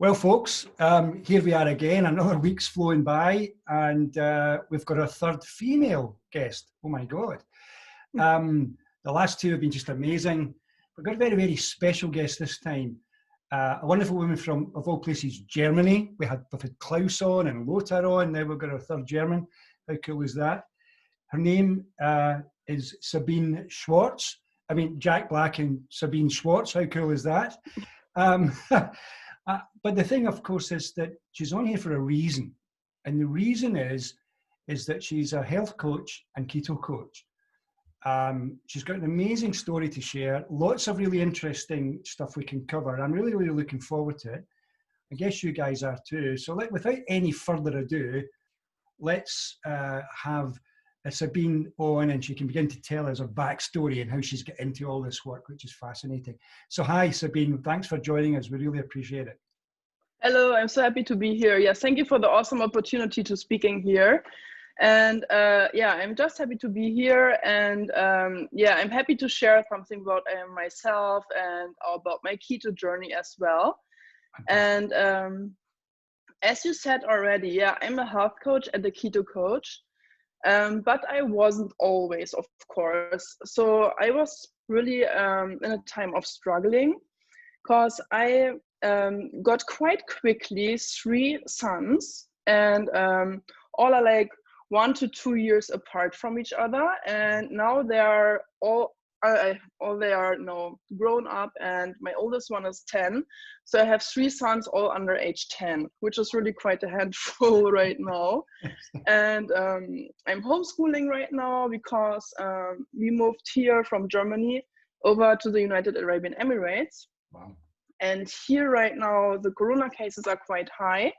Well, folks, here we are again. Another week's flown by, and we've got our third female guest. Oh my God. The last two have been just amazing. We've got a very, very special guest this time. A wonderful woman from, of all places, Germany. We've had Klaus on and Lothar on. Now we've got our third German. How cool is that? Her name is Sabine Schwartz. I mean, Jack Black and Sabine Schwartz. How cool is that? But the thing, of course, is that she's on here for a reason. And the reason is that she's a health coach and keto coach. She's got an amazing story to share, lots of really interesting stuff we can cover. I'm really, really looking forward to it. I guess you guys are too. So without any further ado, let's have Sabine on, and she can begin to tell us her backstory and how she's got into all this work, which is fascinating. So hi, Sabine. Thanks for joining us. We really appreciate it. Hello, I'm so happy to be here. Yes, thank you for the awesome opportunity to speaking here. And I'm just happy to be here. And I'm happy to share something about myself and about my keto journey as well. Fantastic. And as you said already, I'm a health coach and a keto coach. But I wasn't always, of course. So I was really in a time of struggling, because I got quite quickly 3 sons, and all are like 1 to 2 years apart from each other. And now they are all now grown up, and my oldest one is 10. So I have 3 sons all under age 10, which is really quite a handful right now. And I'm homeschooling right now because we moved here from Germany over to the United Arab Emirates. Wow. And here right now, the corona cases are quite high.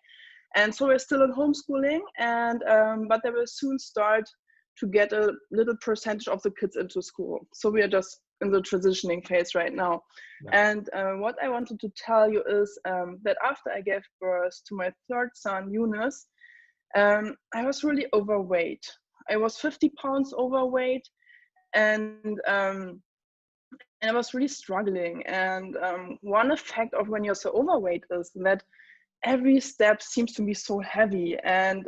And so we're still in homeschooling, and but they will soon start to get a little percentage of the kids into school. So we are just in the transitioning phase right now. Yeah. And what I wanted to tell you is that after I gave birth to my 3rd son, Yunus, I was really overweight. I was 50 pounds overweight, and I was really struggling. And one effect of when you're so overweight is that every step seems to be so heavy, and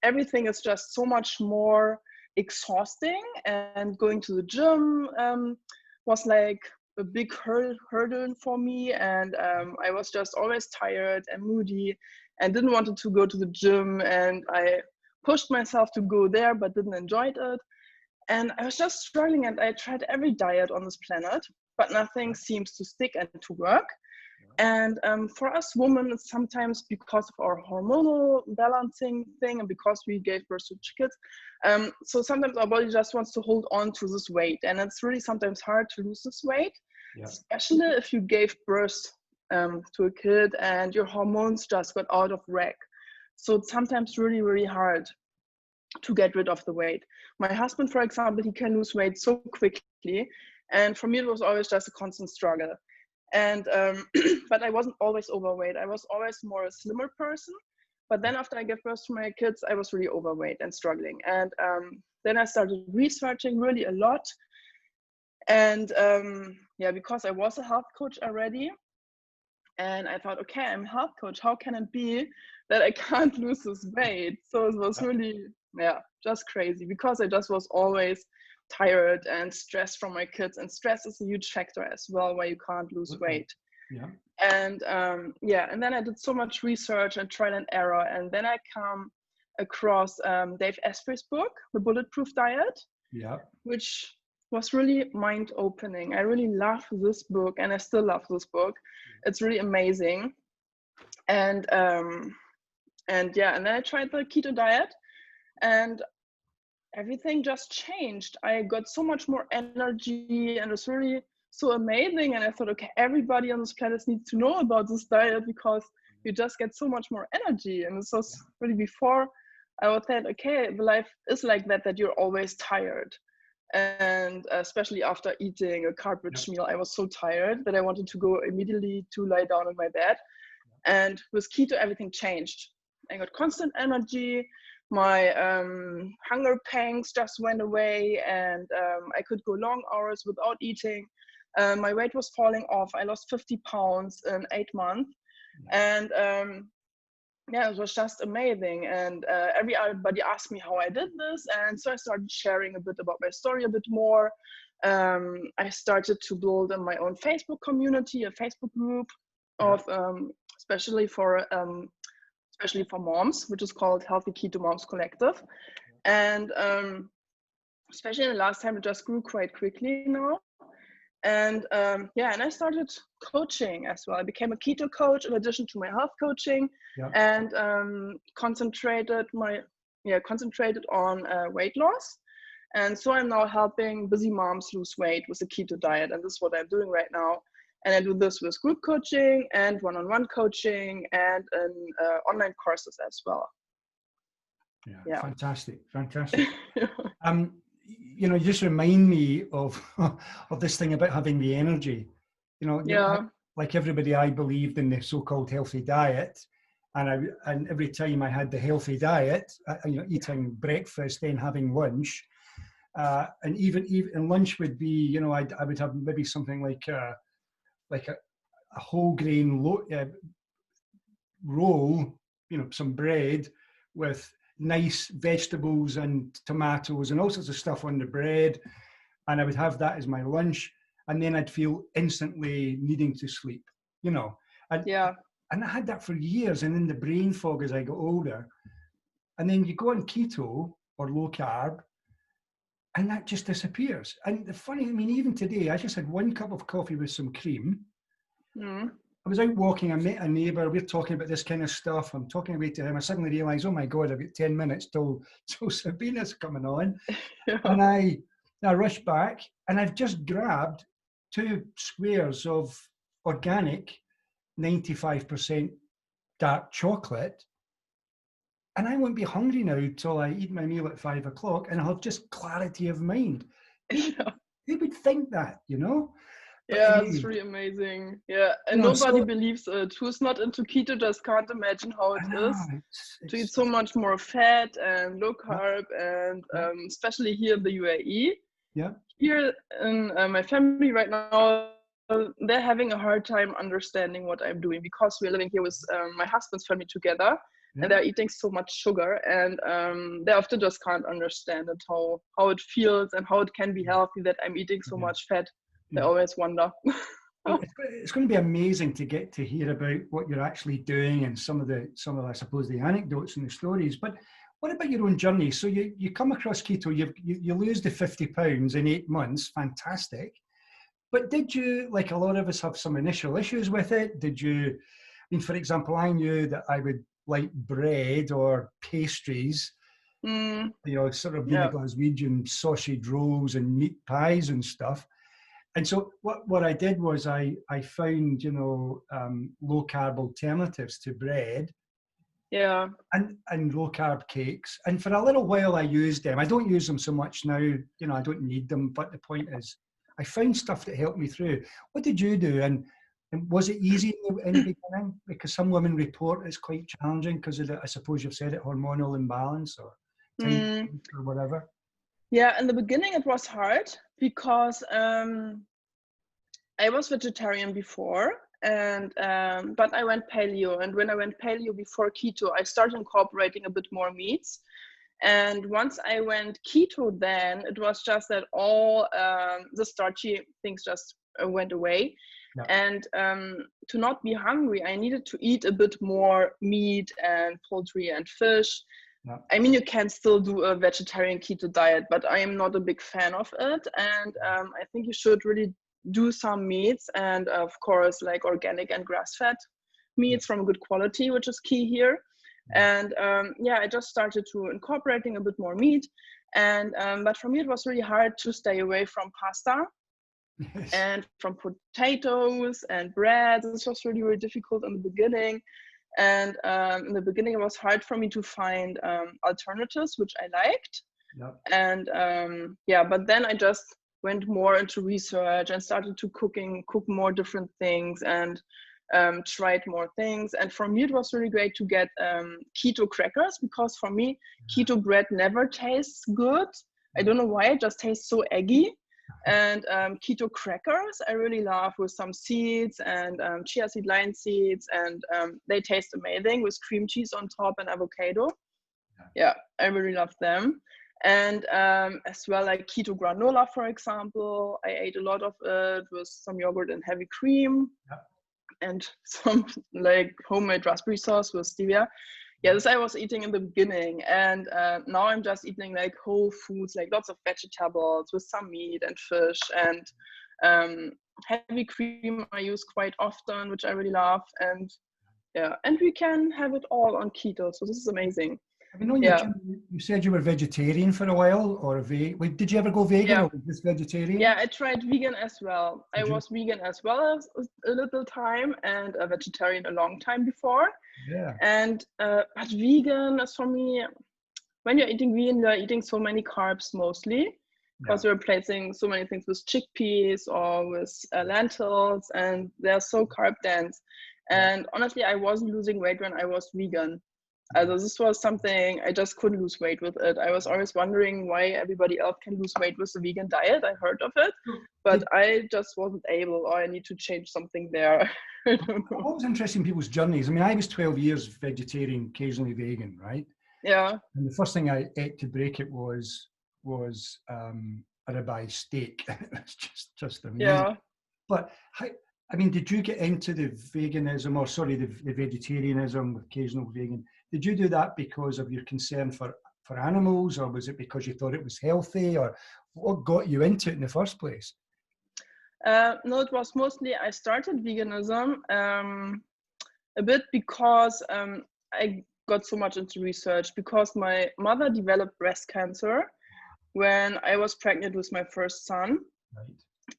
everything is just so much more exhausting. And going to the gym was like a big hurdle for me. And I was just always tired and moody and didn't want to go to the gym. And I pushed myself to go there, but didn't enjoy it. And I was just struggling, and I tried every diet on this planet, but nothing seems to stick and to work. And for us women, it's sometimes because of our hormonal balancing thing, and because we gave birth to kids. So sometimes our body just wants to hold on to this weight. And it's really sometimes hard to lose this weight, especially if you gave birth to a kid and your hormones just got out of whack. So it's sometimes really, really hard to get rid of the weight. My husband, for example, he can lose weight so quickly, and for me it was always just a constant struggle. And but I wasn't always overweight. I was always more a slimmer person. But then after I gave birth to my kids, I was really overweight and struggling. And then I started researching really a lot. And because I was a health coach already, and I thought, okay, I'm a health coach. How can it be that I can't lose this weight? So it was really, just crazy, because I just was always tired and stressed from my kids. And stress is a huge factor as well, why you can't lose weight. Yeah. And and then I did so much research and trial and error. And then I come across Dave Asprey's book, The Bulletproof Diet, which was really mind-opening. I really love this book, and I still love this book. It's really amazing. And then I tried the keto diet, and everything just changed. I got so much more energy, and it was really so amazing. And I thought, okay, everybody on this planet needs to know about this diet, because you just get so much more energy. And this was really before I would think, okay, the life is like that you're always tired. And especially after eating a carb-rich meal, I was so tired that I wanted to go immediately to lie down in my bed. And with keto, everything changed. I got constant energy. My hunger pangs just went away, and I could go long hours without eating. My weight was falling off. I lost 50 pounds in 8 months. And yeah, it was just amazing. And everybody asked me how I did this. And so I started sharing a bit about my story a bit more. I started to build in my own Facebook community, a Facebook group of especially for moms, which is called Healthy Keto Moms Collective. And especially in the last time, it just grew quite quickly now. And yeah, and I started coaching as well. I became a keto coach in addition to my health coaching, and concentrated on weight loss. And so I'm now helping busy moms lose weight with a keto diet, and this is what I'm doing right now. And I do this with group coaching and one-on-one coaching and online courses as well. Yeah. Fantastic. You know, you just remind me of this thing about having the energy. You know, like everybody, I believed in the so-called healthy diet, and every time I had the healthy diet, you know, eating breakfast, then having lunch, and even lunch would be, you know, I would have maybe something like a whole grain roll, you know, some bread with nice vegetables and tomatoes and all sorts of stuff on the bread, and I would have that as my lunch, and then I'd feel instantly needing to sleep, you know. And I had that for years, and then the brain fog as I got older, and then you go on keto or low carb and that just disappears. And the funny, I mean, even today I just had 1 cup of coffee with some cream. I was out walking, I met a neighbour, we're talking about this kind of stuff, I'm talking away to him, I suddenly realised, oh my God, I've got 10 minutes till Sabine is coming on. And I rushed back, and I've just grabbed 2 squares of organic 95% dark chocolate, and I won't be hungry now till I eat my meal at 5 o'clock, and I'll have just clarity of mind. Who would think that, you know? But yeah, anyway, it's really amazing. Yeah, and nobody believes it. Who's not into keto just can't imagine how it is to eat so much more fat and low carb, and especially here in the UAE. Here in my family right now, they're having a hard time understanding what I'm doing, because we're living here with my husband's family together, and they're eating so much sugar, and they often just can't understand it, how it feels and how it can be healthy that I'm eating so much fat. They always wonder. It's going to be amazing to get to hear about what you're actually doing and some of I suppose the anecdotes and the stories. But what about your own journey? So you come across keto, you lose the 50 pounds in 8 months, fantastic. But did you, like a lot of us, have some initial issues with it? Did you, I mean, for example, I knew that I would like bread or pastries, you know, sort of being a Glaswegian sausage rolls and meat pies and stuff. And so what I did was I found, you know, low carb alternatives to bread. And low carb cakes. And for a little while I used them. I don't use them so much now, you know, I don't need them. But the point is, I found stuff that helped me through. What did you do? And was it easy in the beginning? Because some women report it's quite challenging because of the, I suppose you've said it, hormonal imbalance or time or whatever. Yeah, in the beginning it was hard because I was vegetarian before, and but I went paleo, and when I went paleo before keto, I started incorporating a bit more meats. And once I went keto, then it was just that all the starchy things just went away. And to not be hungry, I needed to eat a bit more meat and poultry and fish. I mean, you can still do a vegetarian keto diet, but I am not a big fan of it. And I think you should really do some meats, and of course, like organic and grass-fed meats from good quality, which is key here. And I just started to incorporating a bit more meat. And but for me, it was really hard to stay away from pasta and from potatoes and bread. This was really, really difficult in the beginning. And in the beginning, it was hard for me to find alternatives, which I liked. And but then I just went more into research and started to cook more different things, and tried more things. And for me, it was really great to get keto crackers, because for me, keto bread never tastes good. I don't know why, it just tastes so eggy. And keto crackers I really love, with some seeds and chia seed, line seeds, and they taste amazing with cream cheese on top and avocado. Yeah, I really love them. And as well, like keto granola, for example, I ate a lot of it with some yogurt and heavy cream, and some like homemade raspberry sauce with stevia. Yeah, this I was eating in the beginning, and now I'm just eating like whole foods, like lots of vegetables with some meat and fish, and heavy cream I use quite often, which I really love. And yeah, and we can have it all on keto, so this is amazing. I mean, on your journey, you said you were vegetarian for a while, or did you ever go vegan, or just vegetarian? Yeah, I tried vegan as well. I was vegan as well as a little time, and a vegetarian a long time before. Yeah. And but vegan is for me, when you're eating vegan, you're eating so many carbs mostly, because you're replacing so many things with chickpeas or with lentils, and they're so carb dense. And honestly, I wasn't losing weight when I was vegan. This was something I just couldn't lose weight with it. I was always wondering why everybody else can lose weight with the vegan diet. I heard of it, but I just wasn't able, or I need to change something there. I don't know. I'm always interested in people's journeys. I mean, I was 12 years vegetarian, occasionally vegan, right? Yeah. And the first thing I ate to break it was a ribeye steak. It was just amazing. Yeah. But I mean, did you get into the veganism, or sorry, the vegetarianism, occasional vegan? Did you do that because of your concern for animals, or was it because you thought it was healthy, or what got you into it in the first place? No, it was mostly, I started veganism a bit because I got so much into research, because my mother developed breast cancer when I was pregnant with my first son. Right.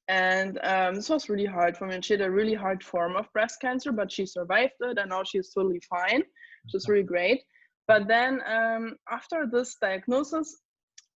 And this was really hard for me. And she had a really hard form of breast cancer, but she survived it, and now she's totally fine, which is really great. But then after this diagnosis,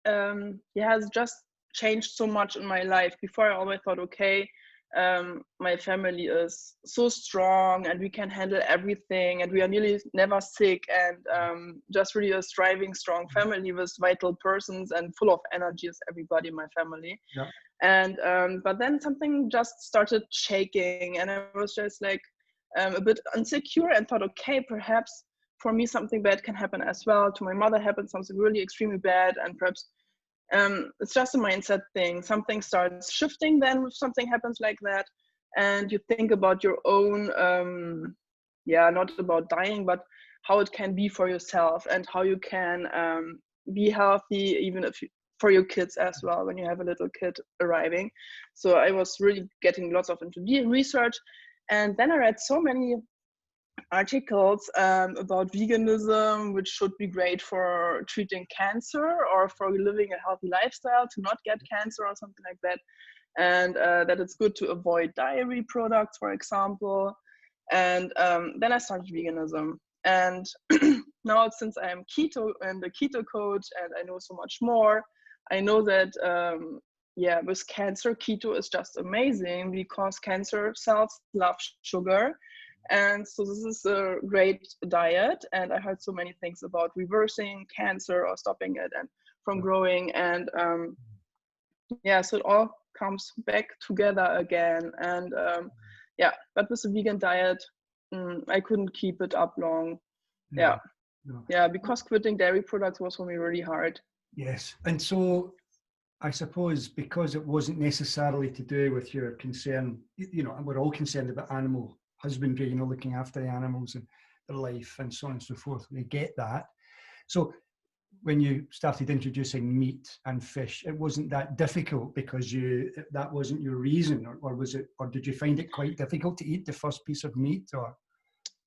it has just changed so much in my life. Before, I always thought, okay, my family is so strong and we can handle everything, and we are nearly never sick, and just really a striving, strong family with vital persons and full of energy is everybody in my family. Yeah. And but then something just started shaking, and I was just like a bit insecure, and thought, okay, perhaps for me something bad can happen as well. To my mother happened something really extremely bad, and perhaps it's just a mindset thing. Something starts shifting then if something happens like that, and you think about your own not about dying, but how it can be for yourself, and how you can be healthy, even if for your kids as well, when you have a little kid arriving. So I was really getting lots of into research, and then I read so many articles about veganism, which should be great for treating cancer or for living a healthy lifestyle to not get cancer or something like that, and that it's good to avoid dairy products, for example. And then I started veganism, and now since I'm keto and the keto coach, and I know so much more, I know that with cancer, keto is just amazing, because cancer cells love sugar. And so this is a great diet, and I heard so many things about reversing cancer or stopping it and from growing, and so it all comes back together again. And but with the vegan diet, I couldn't keep it up long. No. Because quitting dairy products was for me really hard. Yes, and so I suppose because it wasn't necessarily to do with your concern, we're all concerned about animal husbandry, looking after the animals and their life and so on and so forth. We get that. So when you started introducing meat and fish, it wasn't that difficult because that wasn't your reason, or was it, or did you find it quite difficult to eat the first piece of meat, or?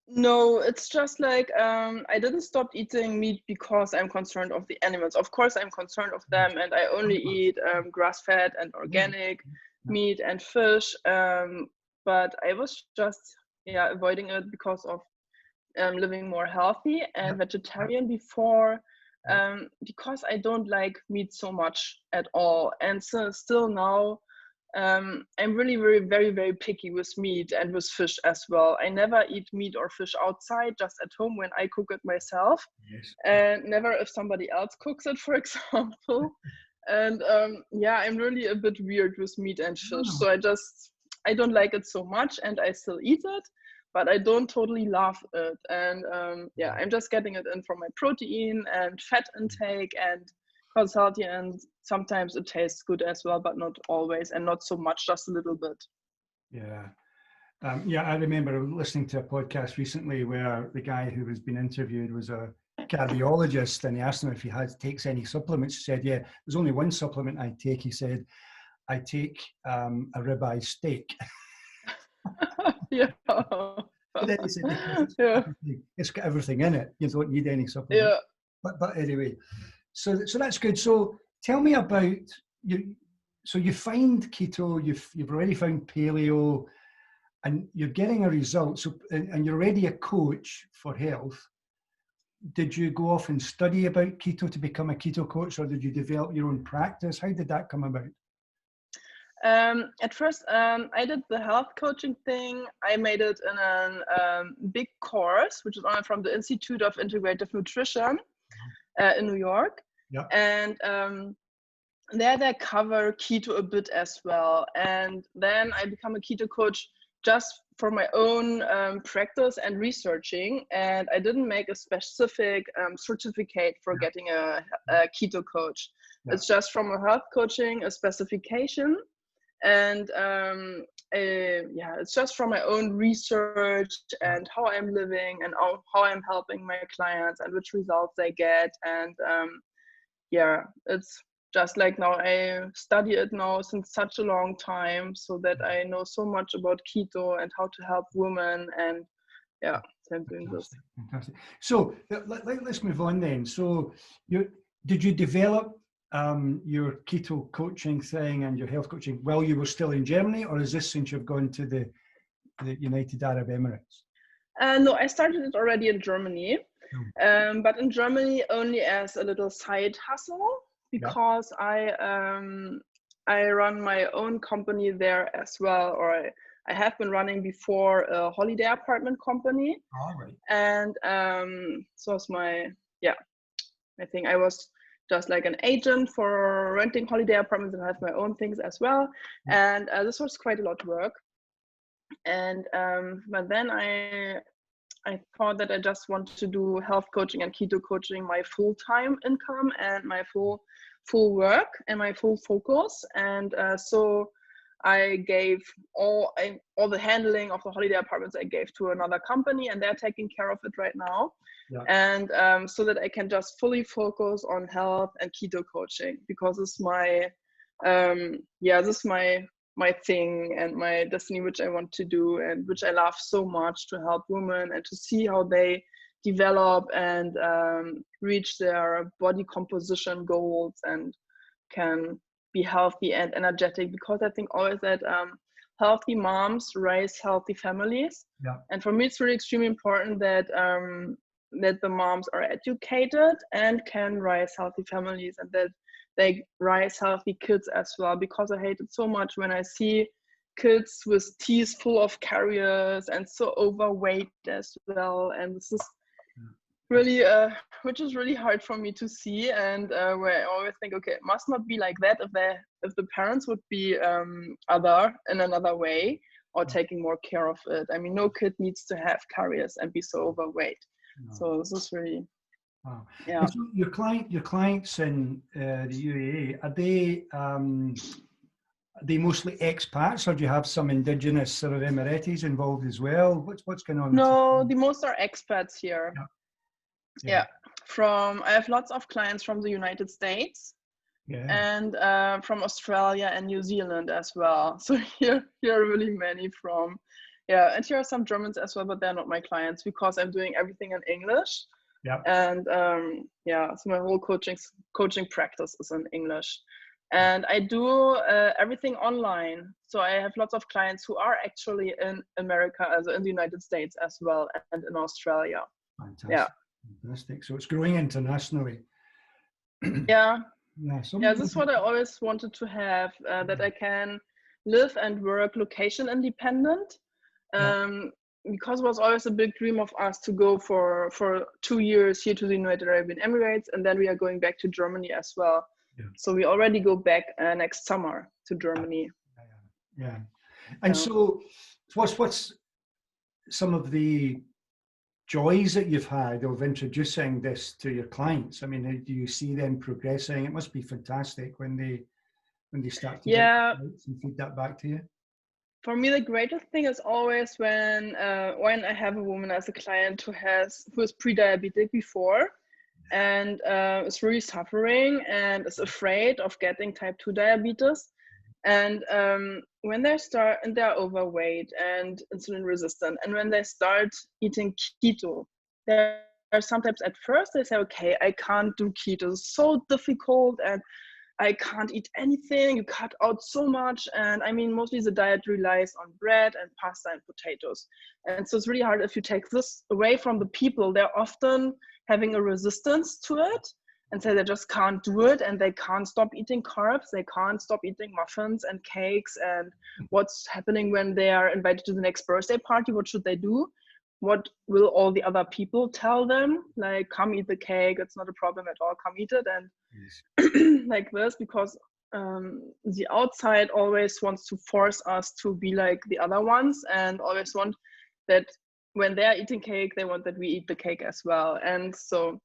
No, it's just like I didn't stop eating meat because I'm concerned of the animals. Of course, I'm concerned of them, and I only eat grass-fed and organic meat and fish. But I was just avoiding it because of living more healthy and vegetarian before, because I don't like meat so much at all. And so still now, I'm really very, very, very picky with meat and with fish as well. I never eat meat or fish outside, just at home when I cook it myself. Yes. And never if somebody else cooks it, for example. And yeah, I'm really a bit weird with meat and fish. Oh, So I don't like it so much, and I still eat it, but I don't totally love it. And yeah, I'm just getting it in from my protein and fat intake, and cause healthy, and sometimes it tastes good as well, but not always, and not so much, just a little bit. yeah. Yeah, I remember listening to a podcast recently where the guy who was being interviewed was a cardiologist, and he asked him if he takes any supplements. He said, "Yeah, there's only one supplement I take." He said, "I take a ribeye steak." Yeah. But then he said, "Because Yeah. it's got everything in it. You don't need any supplement." Yeah. But anyway, so that's good. So tell me about you. So you find keto, you've already found paleo, and you're getting a result. So and you're already a coach for health. Did you go off and study about keto to become a keto coach, or did you develop your own practice? How did that come about? At first, I did the health coaching thing. I made it in a big course, which is on from the Institute of Integrative Nutrition in New York. Yeah. And there they cover keto a bit as well. And then I become a keto coach just for my own practice and researching. And I didn't make a specific certificate for getting a keto coach. Yeah. It's just from a health coaching, a specification. And yeah, it's just from my own research and how I'm living and how I'm helping my clients and which results they get. And yeah, it's just like now I study it now since such a long time, so that I know so much about keto and how to help women. And yeah, so I'm doing this. Fantastic. So let's move on then. So did you develop your keto coaching thing and your health coaching while you were still in Germany, or is this since you've gone to the United Arab Emirates? No, I started it already in Germany, but in Germany only as a little side hustle, because I run my own company there as well, or I have been running before a holiday apartment company. All right. And so it's my thing. I was just like an agent for renting holiday apartments, and I have my own things as well. And this was quite a lot of work. And but then I thought that I just want to do health coaching and keto coaching my full-time income and my full work and my full focus. And so I gave all the handling of the holiday apartments I gave to another company, and they're taking care of it right now. Yeah. And so that I can just fully focus on health and keto coaching, because it's my this is my thing and my destiny, which I want to do and which I love so much, to help women and to see how they develop and reach their body composition goals and can be healthy and energetic. Because I think always that healthy moms raise healthy families. Yeah. And for me, it's really extremely important that that the moms are educated and can raise healthy families, and that they raise healthy kids as well. Because I hate it so much when I see kids with teeth full of caries and so overweight as well. And this is really, which is really hard for me to see. And where I always think, okay, it must not be like that if the parents would be in another way, or taking more care of it. I mean, no kid needs to have caries and be so overweight. No. So this is really. Wow. Yeah. So your clients in the UAE, are they mostly expats, or do you have some indigenous sort of Emiratis involved as well? What's going on? No, the most are expats here. Yeah. I have lots of clients from the United States. Yeah. And from Australia and New Zealand as well. So here are really many from. Yeah, and here are some Germans as well, but they're not my clients because I'm doing everything in English. Yeah. And so my whole coaching practice is in English. And I do everything online. So I have lots of clients who are actually in America, as in the United States as well, and in Australia. Fantastic. Yeah. Fantastic. So it's growing internationally. Yeah. Yeah, this is what I always wanted to have, that I can live and work location independent. Because it was always a big dream of us to go for 2 years here to the United Arab Emirates, and then we are going back to Germany as well. Yeah. So we already go back next summer to Germany. Yeah. And Yeah. so what's some of the joys that you've had of introducing this to your clients? I mean, how do you see them progressing? It must be fantastic when they start to get Yeah. and feed that back to you. For me, the greatest thing is always when I have a woman as a client who is pre-diabetic before, and is really suffering and is afraid of getting type 2 diabetes. And when they start and they're overweight and insulin resistant, and when they start eating keto, they're sometimes at first they say, okay, I can't do keto, it's so difficult, and I can't eat anything, you cut out so much. And I mean, mostly the diet relies on bread and pasta and potatoes. And so it's really hard if you take this away from the people. They're often having a resistance to it and say they just can't do it, and they can't stop eating carbs, they can't stop eating muffins and cakes. And what's happening when they are invited to the next birthday party? What should they do? What will all the other people tell them? Like, come eat the cake, it's not a problem at all, come eat it. And like this, because the outside always wants to force us to be like the other ones, and always want that when they're eating cake, they want that we eat the cake as well. And so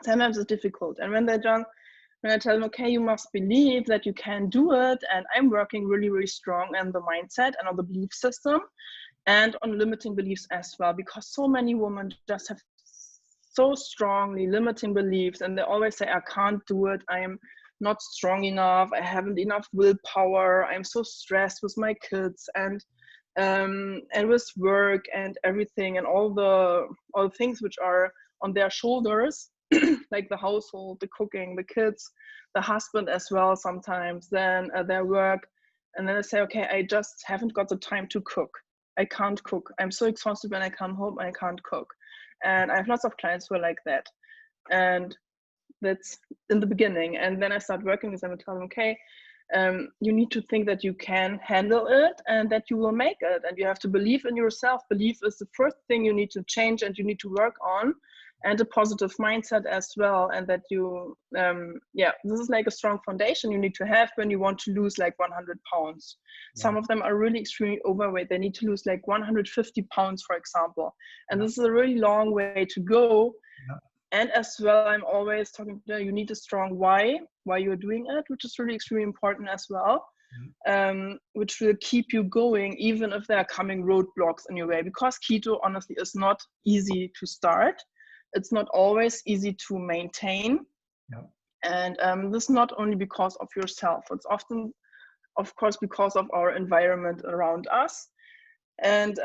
sometimes it's difficult. And when I tell them, okay, you must believe that you can do it, and I'm working really, really strong on the mindset and on the belief system and on limiting beliefs as well, because so many women just have so strongly limiting beliefs, and they always say, I can't do it, I am not strong enough, I haven't enough willpower, I'm so stressed with my kids and with work and everything, and all the things which are on their shoulders, like the household, the cooking, the kids, the husband as well sometimes, then their work. And then I say, okay, I just haven't got the time to cook, I can't cook, I'm so exhausted when I come home, I can't cook. And I have lots of clients who are like that. And that's in the beginning. And then I start working with them and tell them, okay, you need to think that you can handle it and that you will make it. And you have to believe in yourself. Belief is the first thing you need to change and you need to work on, and a positive mindset as well. And that you, this is like a strong foundation you need to have when you want to lose like 100 pounds. Yeah. Some of them are really extremely overweight. They need to lose like 150 pounds, for example. And this is a really long way to go. Yeah. And as well, I'm always talking to you need a strong why you're doing it, which is really extremely important as well, which will keep you going even if there are coming roadblocks in your way. Because keto, honestly, is not easy to start. It's not always easy to maintain. Yeah. And this is not only because of yourself. It's often, of course, because of our environment around us. And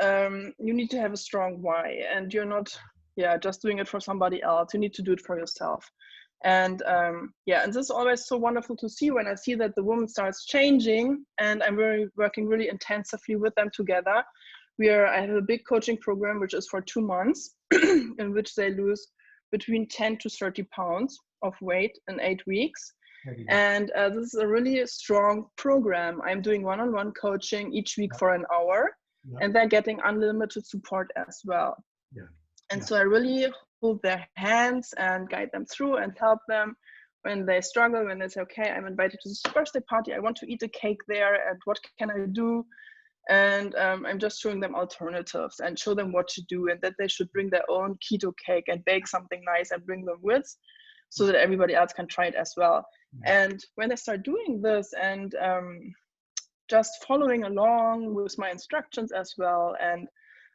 you need to have a strong why. And you're not just doing it for somebody else. You need to do it for yourself. And and this is always so wonderful to see when I see that the woman starts changing, and I'm working really intensively with them together. I have a big coaching program, which is for 2 months, in which they lose between 10 to 30 pounds of weight in 8 weeks. And this is a really strong program. I'm doing one-on-one coaching each week for an hour, and they're getting unlimited support as well. Yeah. And so I really hold their hands and guide them through and help them when they struggle, when they say, okay, I'm invited to this birthday party, I want to eat a cake there, and what can I do? And I'm just showing them alternatives and show them what to do, and that they should bring their own keto cake and bake something nice and bring them with, so that everybody else can try it as well. And when they start doing this and just following along with my instructions as well, and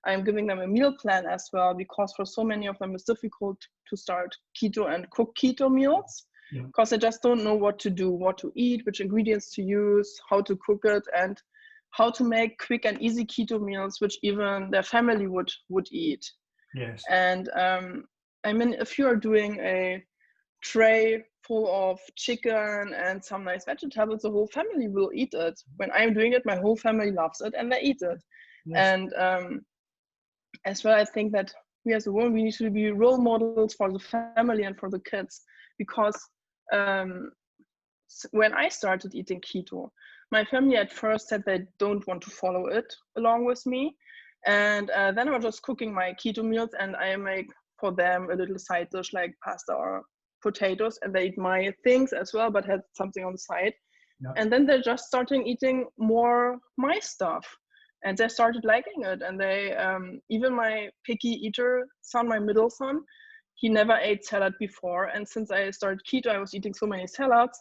I'm giving them a meal plan as well, because for so many of them it's difficult to start keto and cook keto meals, because they just don't know what to do, what to eat, which ingredients to use, how to cook it, and how to make quick and easy keto meals, which even their family would eat. Yes. And I mean, if you are doing a tray full of chicken and some nice vegetables, the whole family will eat it. When I'm doing it, my whole family loves it and they eat it. Yes. And as well, I think that we as a woman, we need to be role models for the family and for the kids, because when I started eating keto, my family at first said they don't want to follow it along with me. And then I was just cooking my keto meals, and I make for them a little side dish like pasta or potatoes and they eat my things as well, but had something on the side. Yeah. And then they're just starting eating more my stuff. And they started liking it. And they, even my picky eater son, my middle son, he never ate salad before. And since I started keto, I was eating so many salads.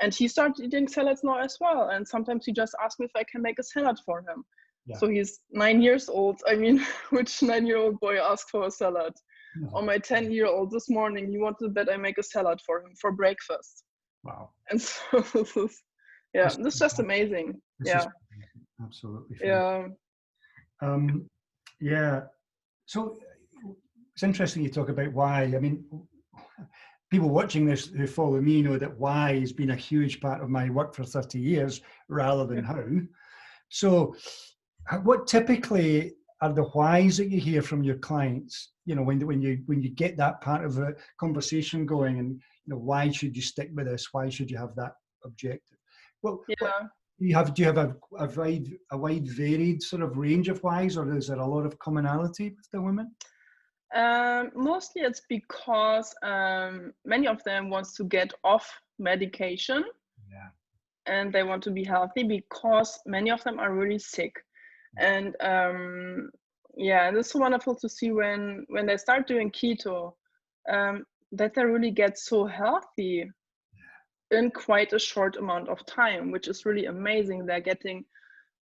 And he started eating salads now as well. And sometimes he just asks me if I can make a salad for him. Yeah. So he's 9 years old. I mean, which 9-year-old boy asked for a salad? No. Or my 10-year-old this morning, he wanted that I make a salad for him for breakfast. Wow. And so this is, this is just amazing. This is absolutely fantastic. Yeah. So it's interesting you talk about why. I mean, people watching this who follow me know that why has been a huge part of my work for 30 years rather than how. So what typically are the whys that you hear from your clients, you know, when you get that part of a conversation going, and, you know, why should you stick with this? Why should you have that objective? Well, do you have a wide varied sort of range of whys, or is there a lot of commonality with the women? Mostly it's because many of them wants to get off medication. Yeah. And they want to be healthy because many of them are really sick. And and it's so wonderful to see when they start doing keto, that they really get so healthy in quite a short amount of time, which is really amazing. They're getting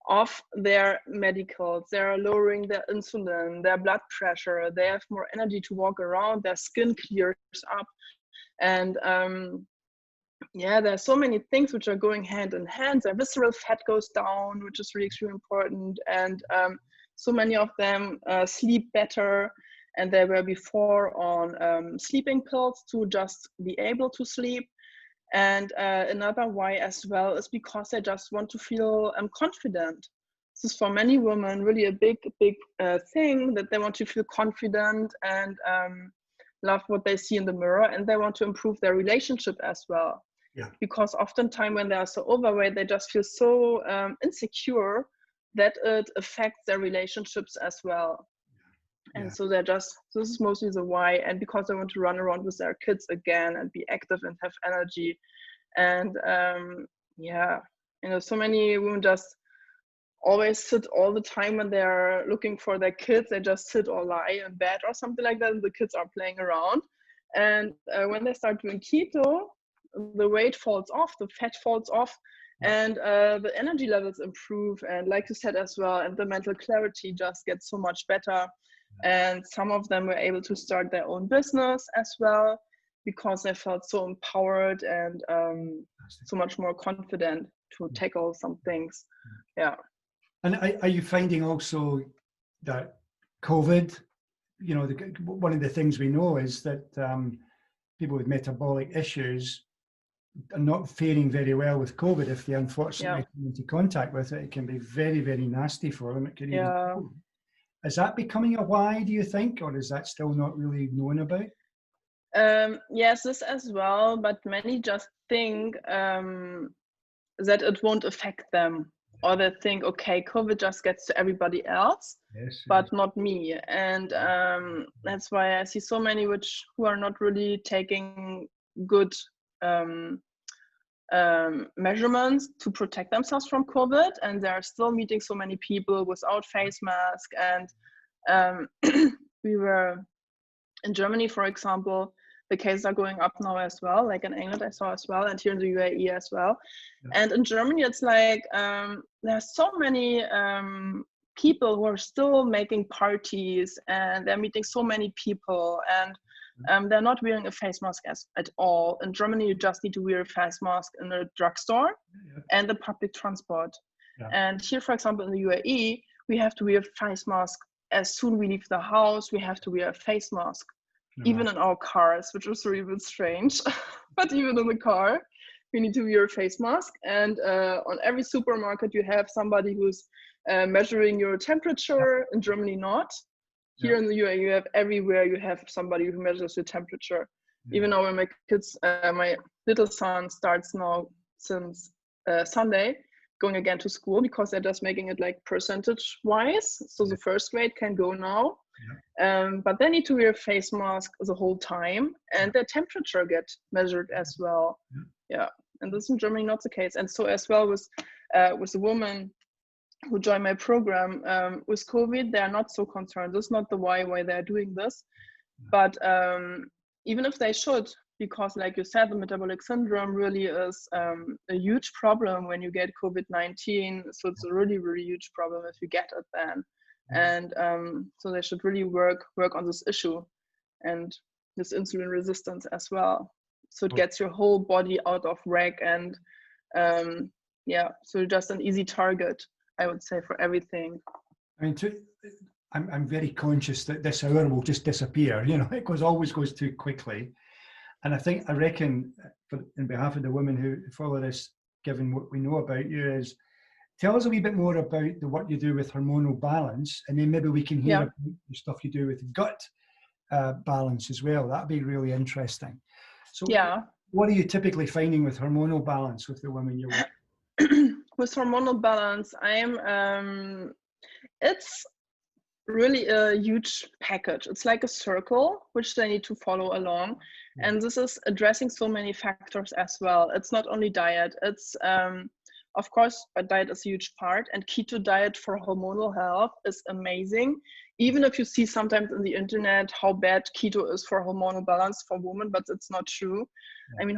off their medicals, they're lowering their insulin, their blood pressure, they have more energy to walk around, their skin clears up. And there's so many things which are going hand in hand. Their visceral fat goes down, which is really extremely important. And so many of them sleep better, and they were before on sleeping pills to just be able to sleep. And another why as well is because they just want to feel confident. This is for many women really a big thing, that they want to feel confident and love what they see in the mirror, and they want to improve their relationship as well. Yeah. Because oftentimes when they are so overweight, they just feel so insecure that it affects their relationships as well. And so they're just, this is mostly the why. And because they want to run around with their kids again and be active and have energy. And so many women just always sit all the time when they're looking for their kids. They just sit or lie in bed or something like that, and the kids are playing around. And when they start doing keto, the weight falls off, the fat falls off, and the energy levels improve. And like you said as well, and the mental clarity just gets so much better. And some of them were able to start their own business as well, because they felt so empowered and so much more confident to tackle some things. Yeah. And are you finding also that COVID, you know, one of the things we know is that people with metabolic issues are not faring very well with COVID. If they unfortunately come into contact with it, it can be very, very nasty for them. It can even kill them. Is that becoming a why, do you think, or is that still not really known about? Yes, this as well, but many just think that it won't affect them, or they think, okay, COVID just gets to everybody else, but not me. And that's why I see so many who are not really taking good measurements to protect themselves from COVID, and they're still meeting so many people without face mask. And we were in Germany, for example, the cases are going up now as well, like in England I saw as well, and here in the UAE as well. And in Germany it's like there's so many people who are still making parties, and they're meeting so many people, and they're not wearing a face mask at all. In Germany, you just need to wear a face mask in a drugstore and the public transport. And here, for example, in the UAE, we have to wear a face mask as soon as we leave the house. We have to wear a face mask, even in our cars, which was really a bit strange. But even in the car, we need to wear a face mask. And on every supermarket, you have somebody who's measuring your temperature. In Germany, not. Here in the UAE, you have everywhere, you have somebody who measures your temperature. Even now when my kids, my little son starts now since Sunday, going again to school, because they're just making it like percentage wise. So the first grade can go now. But they need to wear a face mask the whole time, and their temperature get measured as well. Yeah, and this is in Germany not the case. And so as well with the woman who joined my program with COVID, they are not so concerned. This is not the why they're doing this, but even if they should, because like you said, the metabolic syndrome really is a huge problem when you get COVID-19. So it's a really, really huge problem if you get it then. And so they should really work on this issue and this insulin resistance as well. So it gets your whole body out of whack, and yeah, so just an easy target, I would say, for everything. I mean, I'm very conscious that this hour will just disappear. You know, it always goes too quickly. And I reckon, on behalf of the women who follow this, given what we know about you, is tell us a wee bit more about what you do with hormonal balance, and then maybe we can hear about the stuff you do with gut balance as well. That'd be really interesting. So what are you typically finding with hormonal balance with the women you work? With hormonal balance, it's really a huge package. It's like a circle which they need to follow along, and this is addressing so many factors as well. It's not only diet, it's of course, diet is a huge part, and keto diet for hormonal health is amazing. Even if you see sometimes in the internet how bad keto is for hormonal balance for women, but it's not true. I mean,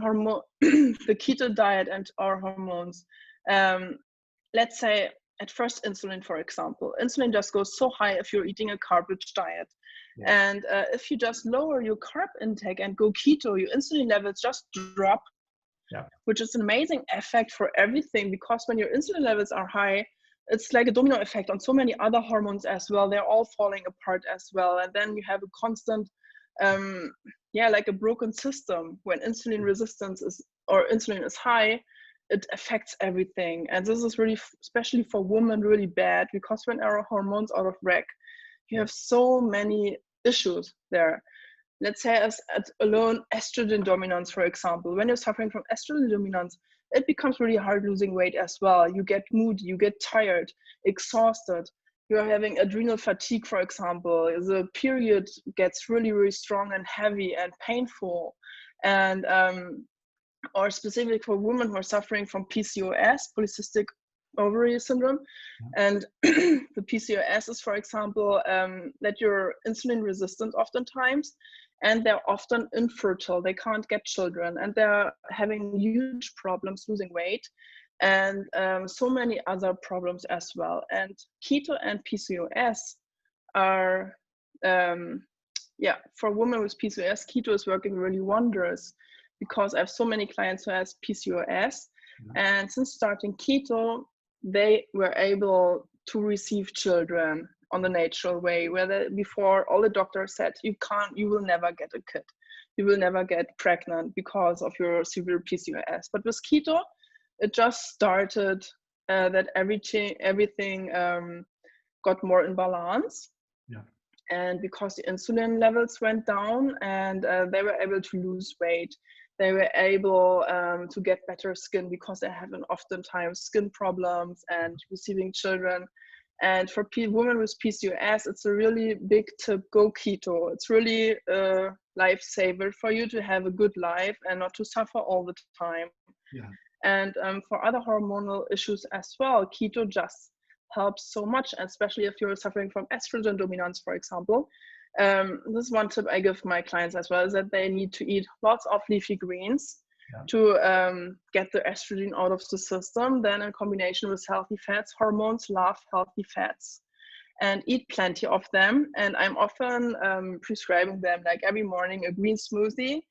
the keto diet and our hormones, let's say at first insulin, for example, insulin just goes so high if you're eating a carb-rich diet. And if you just lower your carb intake and go keto, your insulin levels just drop, which is an amazing effect for everything, because when your insulin levels are high, it's like a domino effect on so many other hormones as well. They're all falling apart as well. And then you have a constant, like a broken system. When insulin resistance insulin is high, it affects everything. And this is really, especially for women, really bad, because when our hormones are out of whack, you have so many issues there. Let's say as alone estrogen dominance, for example. When you're suffering from estrogen dominance, it becomes really hard losing weight as well. You get moody, you get tired, exhausted. You're having adrenal fatigue, for example. The period gets really, really strong and heavy and painful. And or specific for women who are suffering from PCOS, polycystic ovary syndrome. And the PCOS is, for example, that you're insulin resistant oftentimes, and they're often infertile. They can't get children, and they're having huge problems losing weight, and so many other problems as well. And keto and PCOS are, for women with PCOS, keto is working really wonders, because I have so many clients who have PCOS, and since starting keto, they were able to receive children on the natural way, where before all the doctors said, you will never get a kid. You will never get pregnant because of your severe PCOS. But with keto, it just started that everything got more in balance. And because the insulin levels went down, and they were able to lose weight. They were able to get better skin, because they have oftentimes skin problems and receiving children. And for women with PCOS, it's a really big tip, go keto. It's really a lifesaver for you to have a good life and not to suffer all the time. And for other hormonal issues as well, keto just helps so much, especially if you're suffering from estrogen dominance, for example. This is one tip I give my clients as well, is that they need to eat lots of leafy greens to get the estrogen out of the system. Then in combination with healthy fats, hormones love healthy fats, and eat plenty of them. And I'm often prescribing them, like every morning, a green smoothie,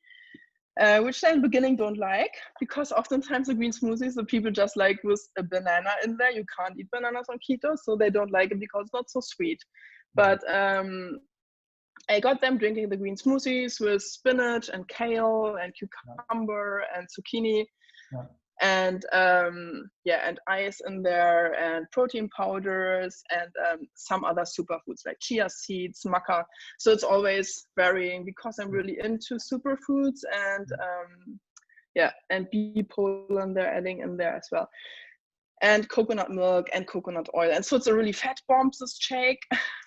which they in the beginning don't like, because oftentimes the green smoothies, the people just like with a banana in there. You can't eat bananas on keto, so they don't like it because it's not so sweet. But I got them drinking the green smoothies with spinach and kale and cucumber and zucchini, and and ice in there, and protein powders, and some other superfoods like chia seeds, maca. So it's always varying, because I'm really into superfoods, and and bee pollen they're adding in there as well. and coconut milk and coconut oil. And so it's a really fat bomb, this shake,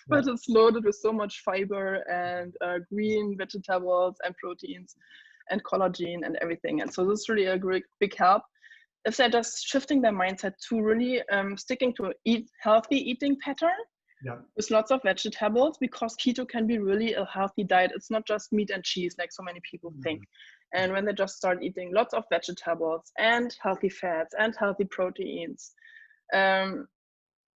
but it's loaded with so much fiber and green vegetables and proteins and collagen and everything. And so this is really a great big help if they're just shifting their mindset to really sticking to healthy eating pattern with lots of vegetables, because keto can be really a healthy diet. It's not just meat and cheese like so many people think. And when they just start eating lots of vegetables and healthy fats and healthy proteins,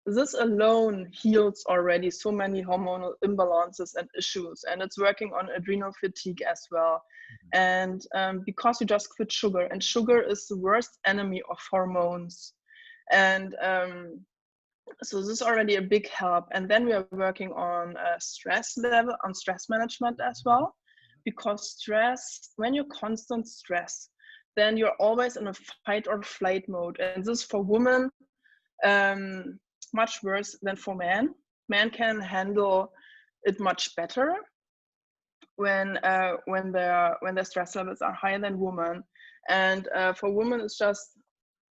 this alone heals already so many hormonal imbalances and issues. And it's working on adrenal fatigue as well. And because you just quit sugar, and sugar is the worst enemy of hormones. And so this is already a big help. And then we are working on stress level, on stress management as well, because stress, when you're constant stress, then you're always in a fight or flight mode. And this for women, much worse than for men. Men can handle it much better when their stress levels are higher than women. And for women, it's just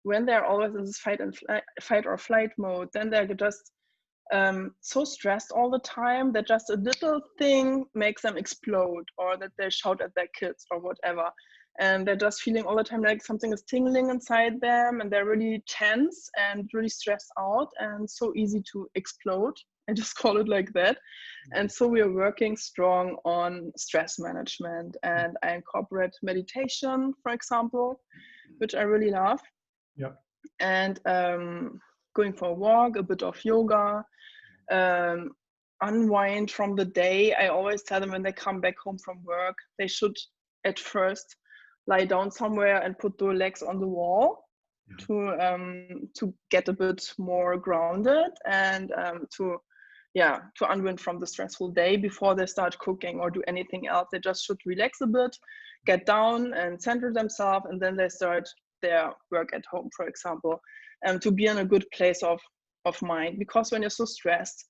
when they're always in this fight or flight mode, then they're just so stressed all the time that just a little thing makes them explode, or that they shout at their kids or whatever. And they're just feeling all the time like something is tingling inside them, and they're really tense and really stressed out and so easy to explode. I just call it like that. And so we are working strong on stress management, and I incorporate meditation, for example, which I really love. And going for a walk, a bit of yoga, unwind from the day. I always tell them when they come back home from work, they should at first lie down somewhere and put their legs on the wall to get a bit more grounded and to unwind from the stressful day before they start cooking or do anything else. They just should relax a bit, get down and center themselves, and then they start their work at home, for example, to be in a good place of mind. Because when you're so stressed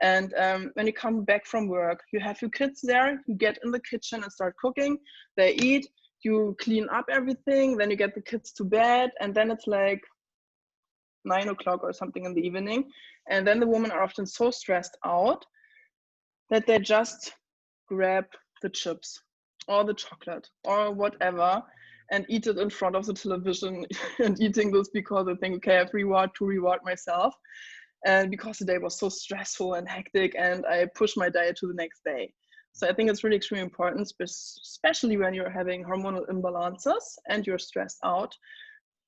and when you come back from work, you have your kids there, you get in the kitchen and start cooking, they eat, you clean up everything, then you get the kids to bed, and then it's like 9 o'clock or something in the evening. And then the women are often so stressed out that they just grab the chips or the chocolate or whatever and eat it in front of the television and eating this because they think, okay, I have to reward myself. And because the day was so stressful and hectic, and I push my diet to the next day. So I think it's really extremely important, especially when you're having hormonal imbalances and you're stressed out,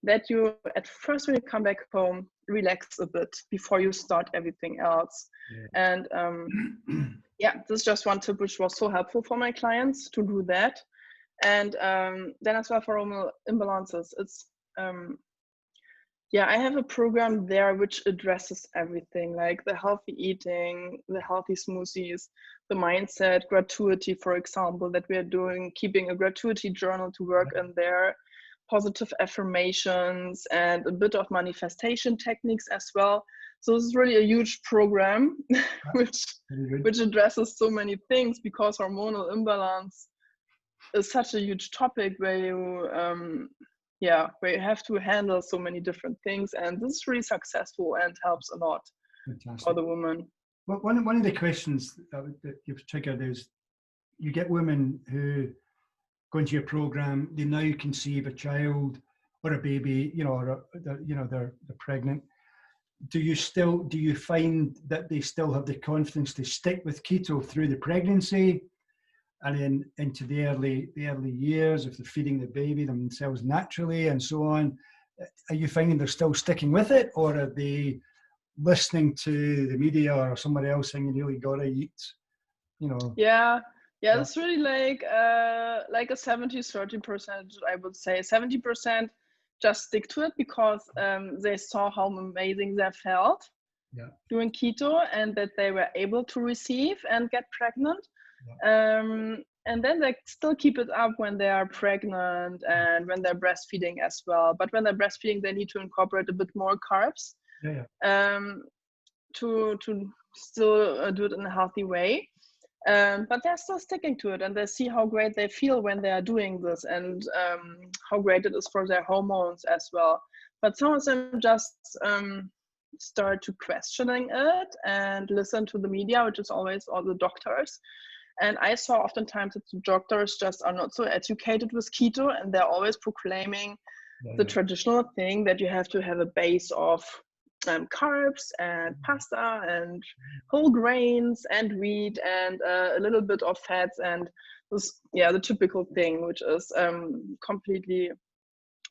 that you at first, when you come back home, relax a bit before you start everything else. And this is just one tip which was so helpful for my clients to do that. And then as well for hormonal imbalances, it's I have a program there which addresses everything, like the healthy eating, the healthy smoothies, the mindset, gratuity, for example, that we are doing, keeping a gratuity journal to work in there, positive affirmations, and a bit of manifestation techniques as well. So this is really a huge program which addresses so many things, because hormonal imbalance is such a huge topic where you have to handle so many different things, and this is really successful and helps a lot for the woman. Well, one of the questions that you've triggered is, you get women who go into your program, they now conceive a child or a baby, or they're pregnant. Do you find that they still have the confidence to stick with keto through the pregnancy and then into the early years, if they're feeding the baby themselves naturally and so on? Are you finding they're still sticking with it, or are they listening to the media or somebody else saying you really gotta eat? It's really like a 70-30%. I would say 70% just stick to it because they saw how amazing they felt doing keto, and that they were able to receive and get pregnant. And then they still keep it up when they are pregnant and when they're breastfeeding as well. But when they're breastfeeding, they need to incorporate a bit more carbs to still do it in a healthy way. But they're still sticking to it, and they see how great they feel when they are doing this, and how great it is for their hormones as well. But some of them just start to questioning it and listen to the media, which is always all the doctors. And I saw oftentimes that the doctors just are not so educated with keto, and they're always proclaiming the traditional thing that you have to have a base of carbs and pasta and whole grains and wheat and a little bit of fats, and this, the typical thing, which is completely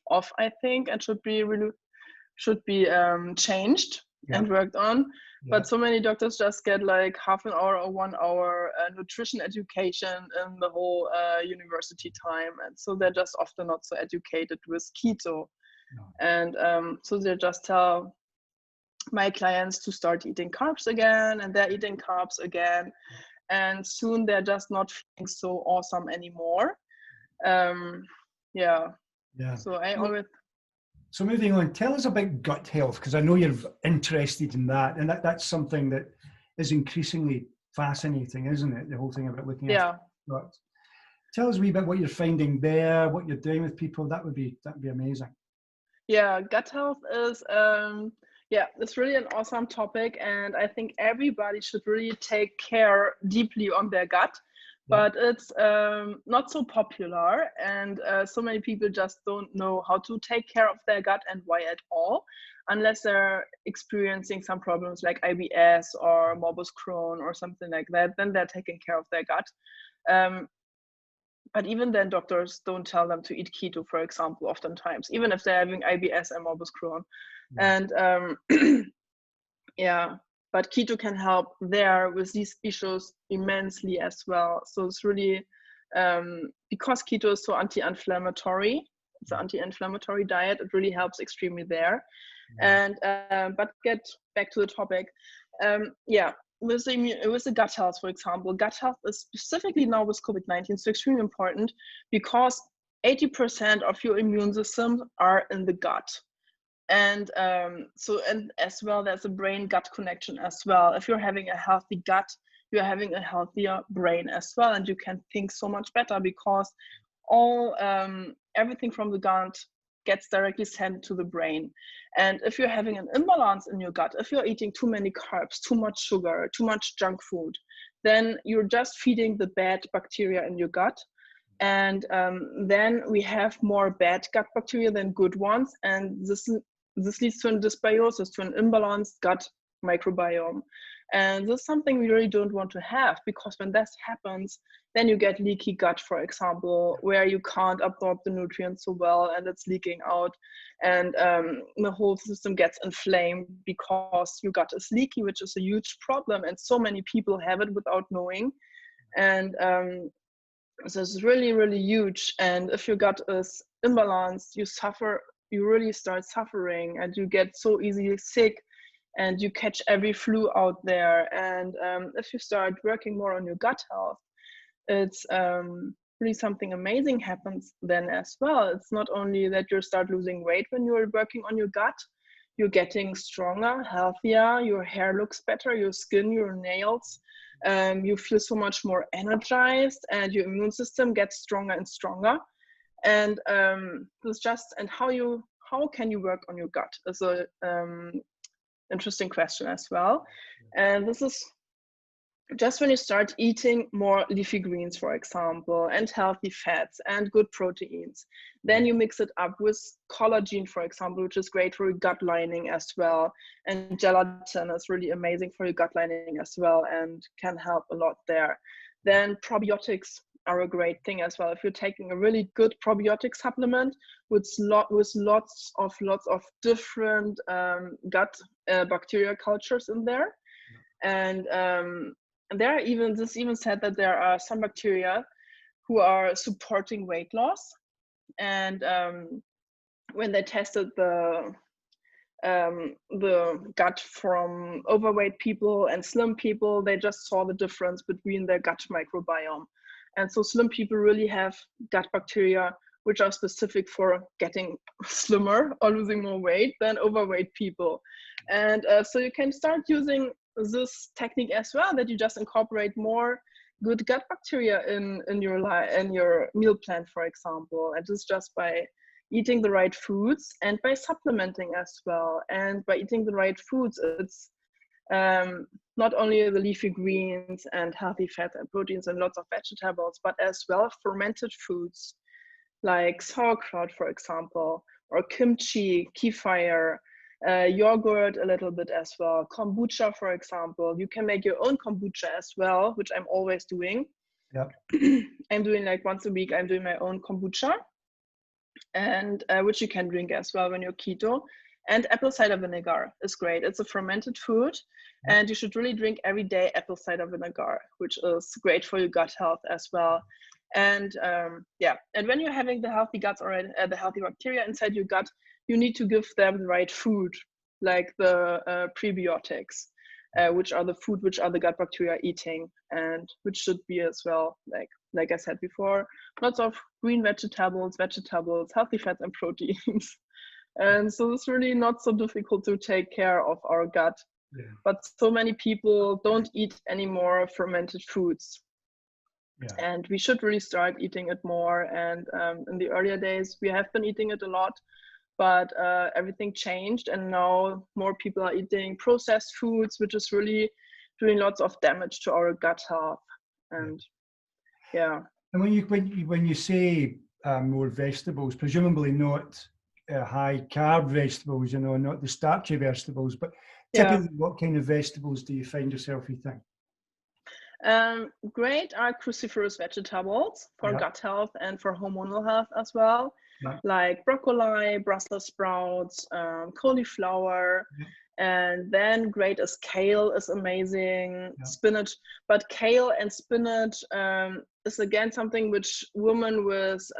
off, I think, and should be changed and worked on. But so many doctors just get like half an hour or 1 hour nutrition education in the whole university time, and so they're just often not so educated with keto. And so they just tell my clients to start eating carbs again, and they're eating carbs again, and soon they're just not feeling so awesome anymore. So I always. So moving on, tell us about gut health, because I know you're interested in that, and that's something that is increasingly fascinating, isn't it? The whole thing about looking at gut. Tell us a wee bit what you're finding there, what you're doing with people. That'd be amazing. Yeah, gut health is it's really an awesome topic, and I think everybody should really take care deeply on their gut. But it's not so popular, and so many people just don't know how to take care of their gut and why at all, unless they're experiencing some problems like IBS or morbus Crohn or something like that. Then they're taking care of their gut. But even then, doctors don't tell them to eat keto, for example, oftentimes, even if they're having IBS and morbus Crohn. And but keto can help there with these issues immensely as well. So it's really, because keto is so anti-inflammatory, it's an anti-inflammatory diet, it really helps extremely there. And but get back to the topic. With the gut health, for example, gut health is specifically now with COVID-19 so extremely important, because 80% of your immune system are in the gut. And and as well, there's a brain-gut connection as well. If you're having a healthy gut, you're having a healthier brain as well, and you can think so much better, because everything from the gut gets directly sent to the brain. And if you're having an imbalance in your gut, if you're eating too many carbs, too much sugar, too much junk food, then you're just feeding the bad bacteria in your gut. And then we have more bad gut bacteria than good ones, and this leads to a dysbiosis, to an imbalanced gut microbiome. And this is something we really don't want to have, because when this happens, then you get leaky gut, for example, where you can't absorb the nutrients so well and it's leaking out, and the whole system gets inflamed because your gut is leaky, which is a huge problem, and so many people have it without knowing. And so it's really, really huge. And if your gut is imbalanced, you really start suffering, and you get so easily sick, and you catch every flu out there. And if you start working more on your gut health, it's really something amazing happens then as well. It's not only that you start losing weight when you're working on your gut, you're getting stronger, healthier, your hair looks better, your skin, your nails, you feel so much more energized, and your immune system gets stronger and stronger. And how can you work on your gut is a interesting question as well. And this is just when you start eating more leafy greens, for example, and healthy fats and good proteins, then you mix it up with collagen, for example, which is great for your gut lining as well. And gelatin is really amazing for your gut lining as well, and can help a lot there. Then probiotics are a great thing as well. If you're taking a really good probiotic supplement with lots of different gut bacteria cultures in there. And there even said that there are some bacteria who are supporting weight loss. And when they tested the gut from overweight people and slim people, they just saw the difference between their gut microbiome. And so slim people really have gut bacteria which are specific for getting slimmer or losing more weight than overweight people. And so you can start using this technique as well, that you just incorporate more good gut bacteria in your meal plan, for example. And this just by eating the right foods and by supplementing as well. And by eating the right foods, it's not only the leafy greens and healthy fats and proteins and lots of vegetables, but as well fermented foods like sauerkraut, for example, or kimchi, kefir, yogurt a little bit as well, kombucha, for example. You can make your own kombucha as well, which I'm always doing. Yeah. I'm doing like once a week, I'm doing my own kombucha, and which you can drink as well when you're keto. And apple cider vinegar is great. It's a fermented food, and you should really drink every day apple cider vinegar, which is great for your gut health as well. And and when you're having the healthy guts already, the healthy bacteria inside your gut, you need to give them the right food, like the prebiotics, which are the food which are the gut bacteria eating, and which should be as well, like I said before, lots of green vegetables, healthy fats and proteins. And so it's really not so difficult to take care of our gut. Yeah. But so many people don't eat any more fermented foods. Yeah. And we should really start eating it more. And in the earlier days, we have been eating it a lot, but everything changed. And now more people are eating processed foods, which is really doing lots of damage to our gut health. And yeah. And when you say more vegetables, presumably not high carb vegetables, not the starchy vegetables, but typically what kind of vegetables do you find yourself eating? Great are cruciferous vegetables for gut health and for hormonal health as well, like broccoli, Brussels sprouts, cauliflower, and then great is kale is amazing, spinach. But kale and spinach is again something which women with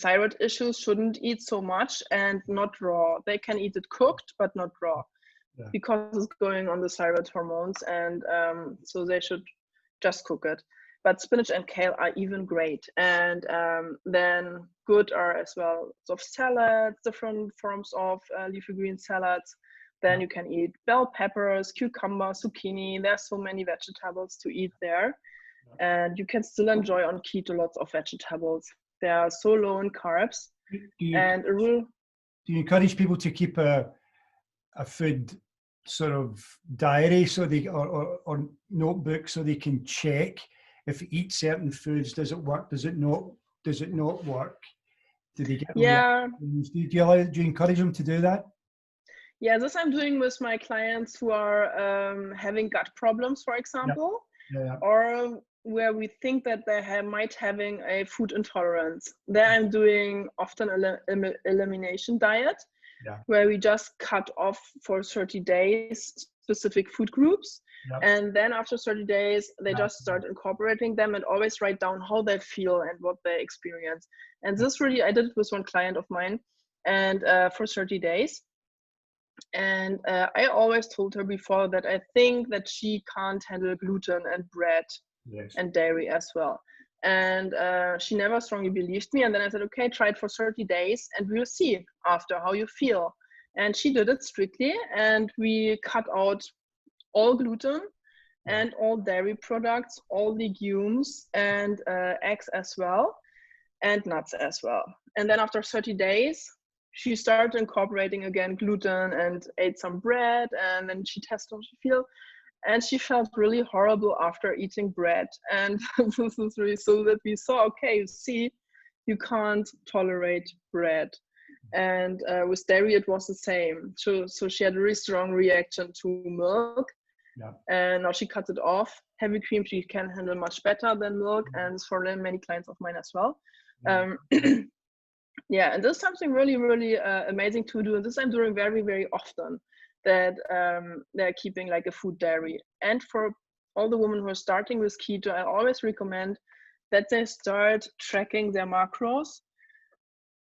thyroid issues shouldn't eat so much, and not raw. They can eat it cooked, but not raw. Because it's going on the thyroid hormones, and so they should just cook it. But spinach and kale are even great. And then good are as well of salads, different forms of leafy green salads. Then you can eat bell peppers, cucumber, zucchini. There's so many vegetables to eat there. And you can still enjoy on keto lots of vegetables. They are so low in carbs. Do you encourage people to keep a food sort of diary so they or notebook so they can check if they eat certain foods? Does it work? Does it not work? Do they get do you encourage them to do that? Yeah, this I'm doing with my clients who are having gut problems, for example, or where we think that they might having a food intolerance. There I'm doing often elimination diet. Where we just cut off for 30 days specific food groups. And then after 30 days, they just start incorporating them and always write down how they feel and what they experience. And this really, I did it with one client of mine, and for 30 days. And I always told her before that I think that she can't handle gluten and bread and dairy as well. And she never strongly believed me. And then I said, okay, try it for 30 days and we'll see after how you feel. And she did it strictly. And we cut out all gluten and all dairy products, all legumes and eggs as well, and nuts as well. And then after 30 days, she started incorporating again gluten and ate some bread. And then she tested how she feels. And she felt really horrible after eating bread. And this is really so that we saw, okay, you see, you can't tolerate bread. And with dairy, it was the same. So she had a really strong reaction to milk. And now she cut it off. Heavy cream she can handle much better than milk, and for many clients of mine as well. And this is something really, really amazing to do. And this I'm doing very, very often. That they're keeping like a food diary. And for all the women who are starting with keto, I always recommend that they start tracking their macros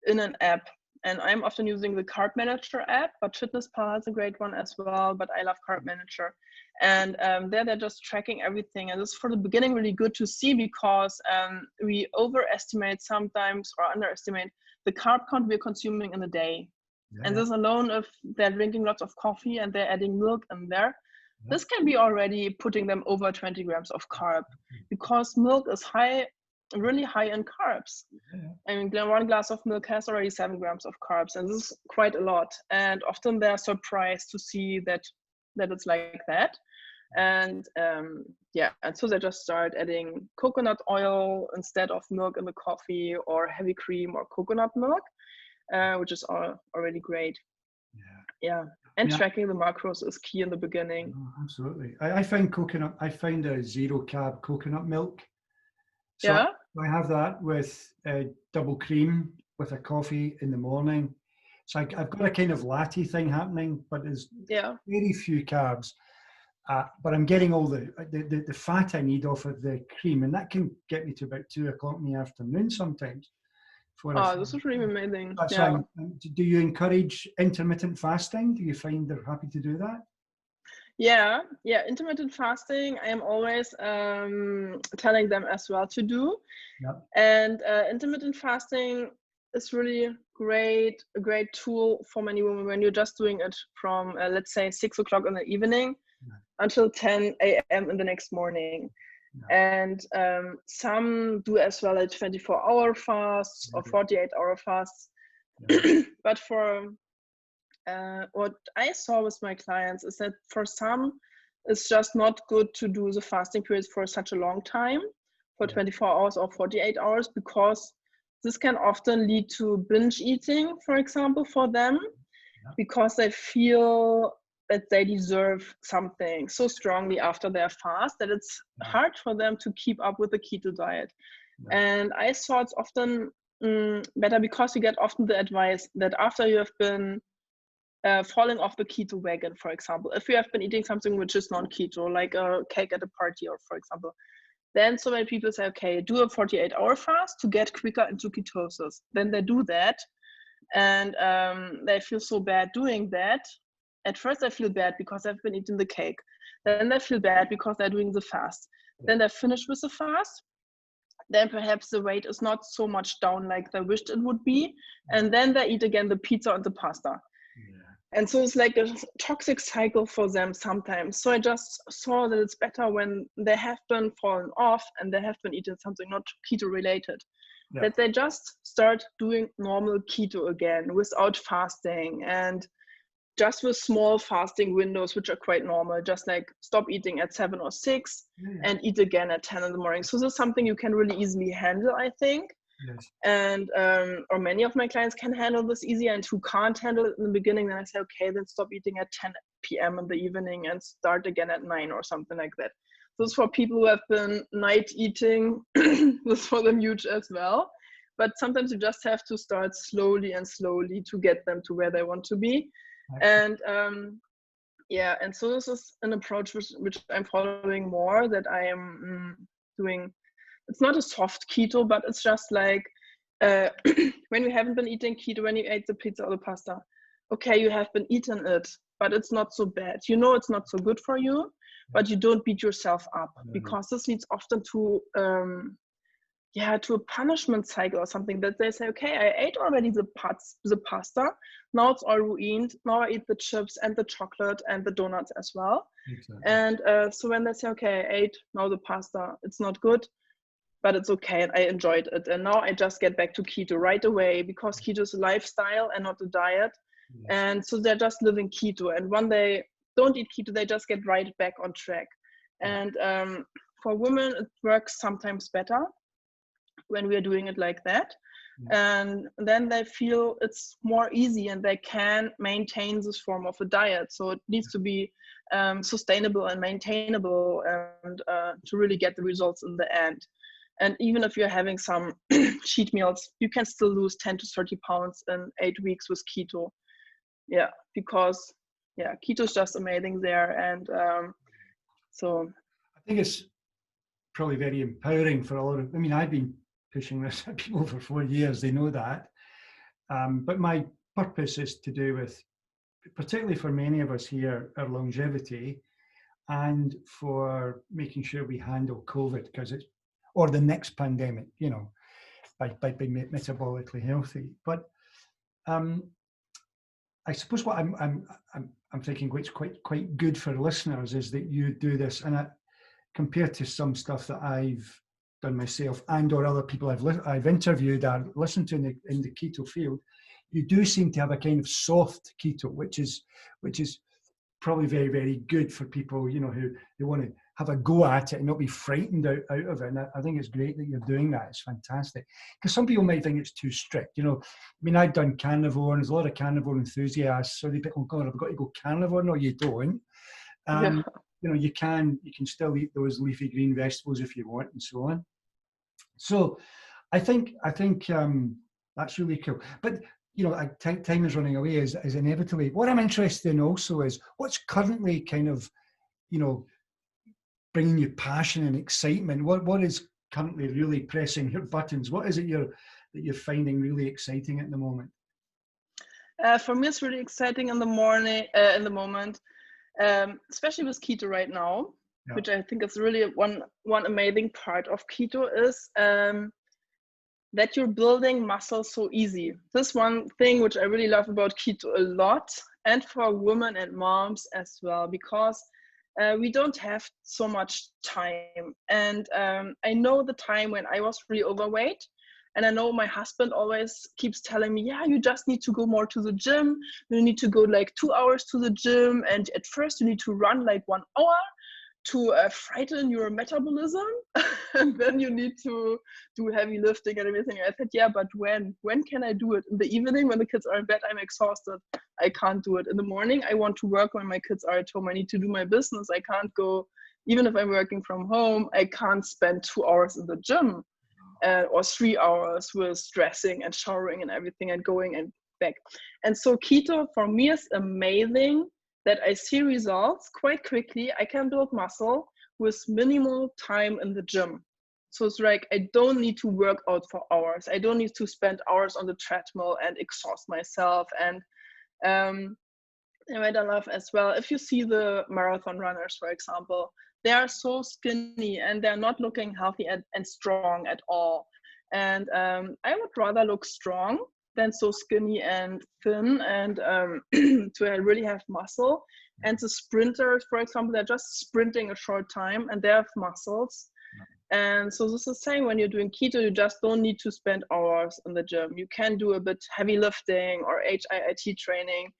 in an app. And I'm often using the Carb Manager app, but FitnessPal has a great one as well, but I love Carb Manager. And there they're just tracking everything. And this is for the beginning really good to see, because we overestimate sometimes or underestimate the carb count we're consuming in a day. And this alone, if they're drinking lots of coffee and they're adding milk in there, this can be already putting them over 20 grams of carb, because milk is high really high in carbs. Yeah. I mean, one glass of milk has already 7 grams of carbs, and this is quite a lot. And often they're surprised to see that it's like that. And yeah, and so they just start adding coconut oil instead of milk in the coffee, or heavy cream or coconut milk, which is already great. Yeah. And tracking the macros is key in the beginning. Absolutely. I find a zero carb coconut milk. So yeah. I have that with double cream with a coffee in the morning. So I've got a kind of latte thing happening, but there's very few carbs. But I'm getting all the fat I need off of the cream, and that can get me to about 2 o'clock in the afternoon sometimes. This is really amazing. Do you encourage intermittent fasting? Do you find they're happy to do that? Yeah, intermittent fasting, I am always telling them as well to do. And intermittent fasting is really a great tool for many women when you're just doing it from, let's say, 6 o'clock in the evening until 10 a.m. in the next morning. And some do as well a 24-hour fasts or 48-hour fasts. But for what I saw with my clients is that for some, it's just not good to do the fasting periods for such a long time, for 24 hours or 48 hours, because this can often lead to binge eating, for example, for them, because they feel that they deserve something so strongly after their fast that it's hard for them to keep up with the keto diet. And I saw it's often better, because you get often the advice that after you have been falling off the keto wagon, for example, if you have been eating something which is non-keto, like a cake at a party, or for example, then so many people say, okay, do a 48-hour fast to get quicker into ketosis. Then they do that, and they feel so bad doing that. At first they feel bad because they've been eating the cake. Then they feel bad because they're doing the fast. Then they finish with the fast. Then perhaps the weight is not so much down like they wished it would be. And then they eat again the pizza and the pasta. And so it's like a toxic cycle for them sometimes. So I just saw that it's better when they have been fallen off and they have been eating something not keto related, that they just start doing normal keto again without fasting, and just with small fasting windows, which are quite normal, just like stop eating at 7 or 6 and eat again at 10 in the morning. So this is something you can really easily handle, I think. And or many of my clients can handle this easier, and who can't handle it in the beginning, then I say, okay, then stop eating at 10 p.m. in the evening and start again at 9 or something like that. This is for people who have been night eating. This is for them huge as well. But sometimes you just have to start slowly to get them to where they want to be. And and so this is an approach which I'm following more, that I am doing. It's not a soft keto, but it's just like when you haven't been eating keto, when you ate the pizza or the pasta, okay, you have been eating it, but it's not so bad. You know it's not so good for you, but you don't beat yourself up, because this leads often to a punishment cycle or something, that they say, okay, I ate already the pasta, now it's all ruined, now I eat the chips and the chocolate and the donuts as well. And so when they say, okay, I ate now the pasta, it's not good, but it's okay, and I enjoyed it, and now I just get back to keto right away, because keto is a lifestyle and not a diet. And so they're just living keto, and when they don't eat keto, they just get right back on track. And for women, it works sometimes better when we are doing it like that. And then they feel it's more easy, and they can maintain this form of a diet. So it needs to be sustainable and maintainable, and to really get the results in the end. And even if you're having some cheat meals, you can still lose 10 to 30 pounds in 8 weeks with keto. Because keto is just amazing there. And so I think it's probably very empowering for a lot of, I've been pushing this at people for 4 years, they know that. But my purpose is to do with, particularly for many of us here, our longevity, and for making sure we handle COVID, or the next pandemic, by being metabolically healthy. But I suppose what I'm thinking, which quite good for listeners, is that you do this, and compared to some stuff that I've done myself and or other people I've interviewed or listened to in the keto field, you do seem to have a kind of soft keto, which is probably very, very good for people, you know, who they want to have a go at it and not be frightened out of it. And I think it's great that you're doing that. It's fantastic. Because some people might think it's too strict. You know, I mean, I've done carnivore, and there's a lot of carnivore enthusiasts. So they think, oh God, I've got to go carnivore. No, you don't. Yeah. You know, you can still eat those leafy green vegetables if you want, and so on. So I think that's really cool. But you know, time is running away is inevitably. What I'm interested in also is what's currently kind of, you know, bringing you passion and excitement. What is currently really pressing your buttons? What is it that you're finding really exciting at the moment? For me, it's really exciting in the moment, especially with keto right now, which I think is really one amazing part of keto is that you're building muscle so easy. This one thing which I really love about keto a lot, and for women and moms as well, because we don't have so much time. And I know the time when I was really overweight, and I know my husband always keeps telling me, yeah, you just need to go more to the gym. You need to go like 2 hours to the gym. And at first you need to run like 1 hour to frighten your metabolism. And then you need to do heavy lifting and everything. I said, yeah, but when can I do it? In the evening when the kids are in bed, I'm exhausted. I can't do it. In the morning, I want to work when my kids are at home. I need to do my business. I can't go, even if I'm working from home, I can't spend 2 hours in the gym. Or 3 hours with dressing and showering and everything and going and back. And so keto for me is amazing that I see results quite quickly. I can build muscle with minimal time in the gym. So it's like, I don't need to work out for hours. I don't need to spend hours on the treadmill and exhaust myself. And I love as well, if you see the marathon runners, for example, they are so skinny and they're not looking healthy and strong at all. And I would rather look strong than so skinny and thin and to really have muscle. And the sprinters, for example, they're just sprinting a short time and they have muscles. And so this is the same when you're doing keto, you just don't need to spend hours in the gym. You can do a bit heavy lifting or HIIT training.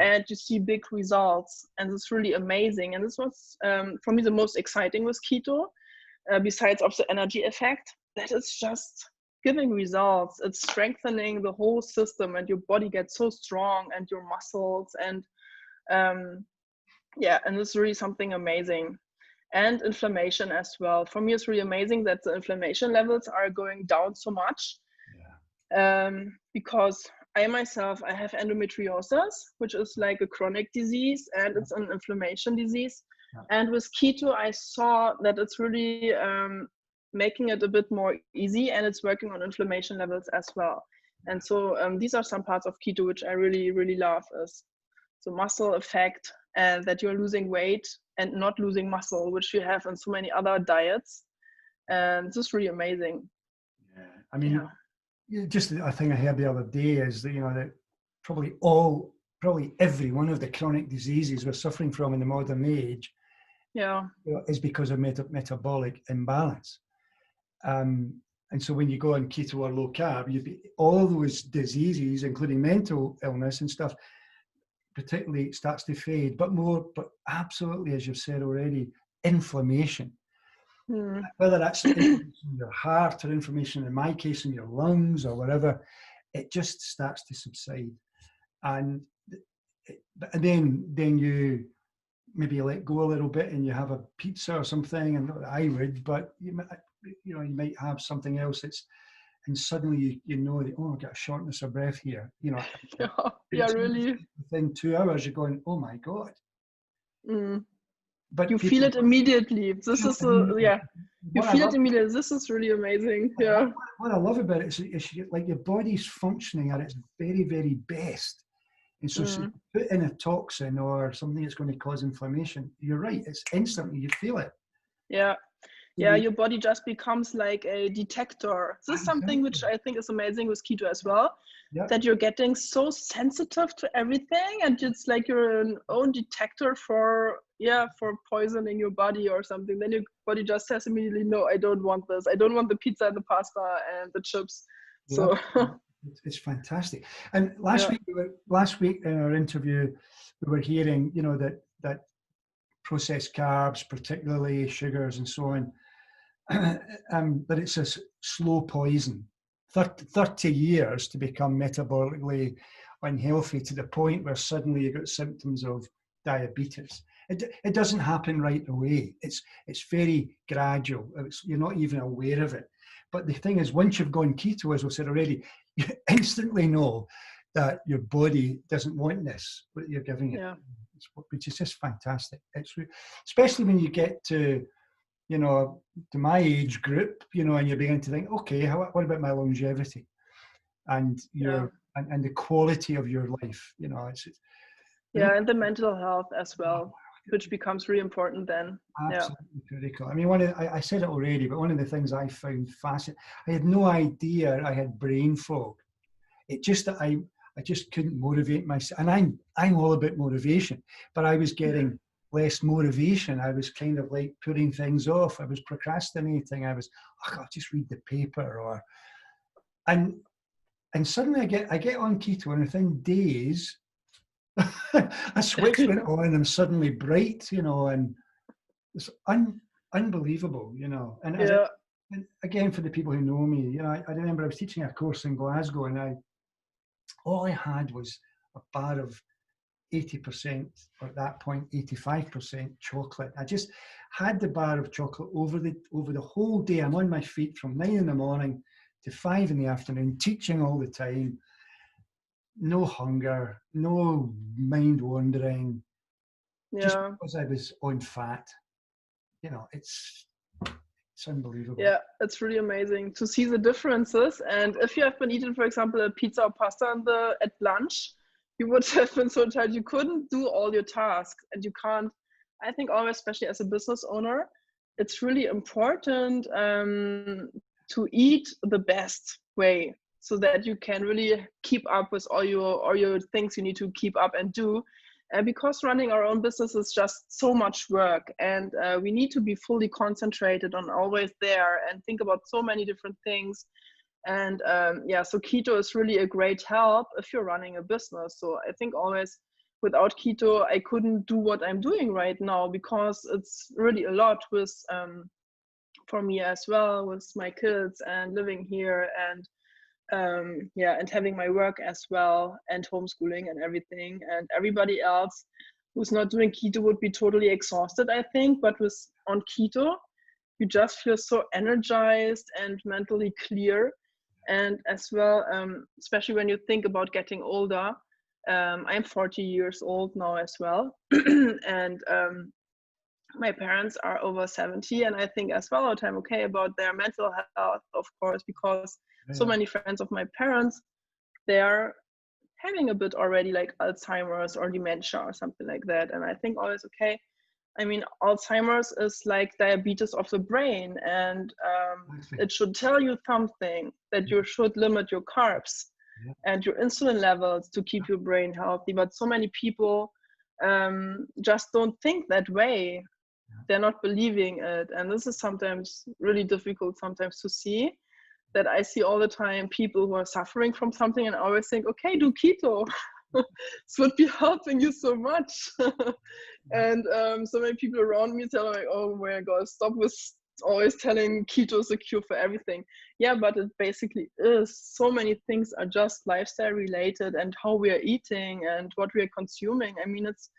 And you see big results, and it's really amazing. And this was for me the most exciting with keto, besides of the energy effect, that it's just giving results. It's strengthening the whole system, and your body gets so strong, and your muscles, and and it's really something amazing. And inflammation as well. For me, it's really amazing that the inflammation levels are going down so much, because I myself, I have endometriosis, which is like a chronic disease, and it's an inflammation disease. And with keto, I saw that it's really making it a bit more easy, and it's working on inflammation levels as well. And so these are some parts of keto which I really, really love, is the muscle effect, and that you're losing weight and not losing muscle, which you have in so many other diets. And this is really amazing. Yeah, I mean, just a thing I heard the other day is that, you know, that probably every one of the chronic diseases we're suffering from in the modern age, is because of metabolic imbalance. And so when you go on keto or low carb, all those diseases, including mental illness and stuff, particularly starts to fade, but absolutely, as you've said already, inflammation. Whether that's inflammation in your heart or inflammation, in my case, in your lungs or whatever, it just starts to subside. And then you maybe let go a little bit and you have a pizza or something, and I would, but you might have something else and suddenly you know that, oh, I've got a shortness of breath here. You know, really. Within 2 hours, you're going, oh my God. But you feel it immediately. This is you feel it immediately. This is really amazing. Yeah. What I love about it is like your body's functioning at its very, very best. And so you put in a toxin or something that's going to cause inflammation, you're right, it's instantly, you feel it. Yeah. Yeah, your body just becomes like a detector. This is something which I think is amazing with keto as well, that you're getting so sensitive to everything, and it's like your own detector for poisoning your body or something. Then your body just says immediately, no, I don't want this. I don't want the pizza and the pasta and the chips. So it's fantastic. And last week in our interview, we were hearing, that processed carbs, particularly sugars and so on, but it's a slow poison. 30 years to become metabolically unhealthy to the point where suddenly you got symptoms of diabetes. It doesn't happen right away. It's very gradual. You're not even aware of it. But the thing is, once you've gone keto, as we said already, you instantly know that your body doesn't want this, what you're giving it, which is just fantastic. It's especially when you get to my age group, and you begin to think, okay, what about my longevity and and the quality of your life? And the mental health as well, which becomes really important then. Absolutely critical. I mean, I said it already, but one of the things I found fascinating, I had no idea I had brain fog. It just that I just couldn't motivate myself, and I'm all about motivation, but I was getting less motivation. I was kind of like putting things off. I was procrastinating. I was, I'll just read the paper, and suddenly I get on keto, and within days, a switch went on, and I'm suddenly bright, and it's unbelievable, And, and again, for the people who know me, I remember I was teaching a course in Glasgow, and all I had was a bar of 80%, or at that point 85% chocolate. I just had the bar of chocolate over the whole day. I'm on my feet from 9 in the morning to 5 in the afternoon, teaching all the time. No hunger, no mind wandering. Just because I was on fat. It's unbelievable. Yeah, it's really amazing to see the differences. And if you have been eating, for example, a pizza or pasta at lunch, you would have been so tired you couldn't do all your tasks, and you can't. I think always, especially as a business owner, it's really important to eat the best way, so that you can really keep up with all your things you need to keep up and do. Because running our own business is just so much work, and we need to be fully concentrated on always there and think about so many different things. And so keto is really a great help if you're running a business. So I think always, without keto, I couldn't do what I'm doing right now, because it's really a lot with for me as well, with my kids and living here, and and having my work as well, and homeschooling and everything. And everybody else who's not doing keto would be totally exhausted, I think. But on keto, you just feel so energized and mentally clear. And as well, especially when you think about getting older, I'm 40 years old now as well. And my parents are over 70, and I think as well all the time about their mental health, of course, because so many friends of my parents, they are having a bit already, like Alzheimer's or dementia or something like that. And I think always, I mean, Alzheimer's is like diabetes of the brain, and it should tell you something, that you should limit your carbs and your insulin levels to keep your brain healthy. But so many people just don't think that way. They're not believing it. And this is sometimes really difficult sometimes to see, that I see all the time people who are suffering from something, and I always think, okay, do keto. This would be helping you so much. And so many people around me tell me, oh my God, stop with always telling keto is a cure for everything. Yeah, but it basically is. So many things are just lifestyle related, and how we are eating and what we are consuming. I mean, it's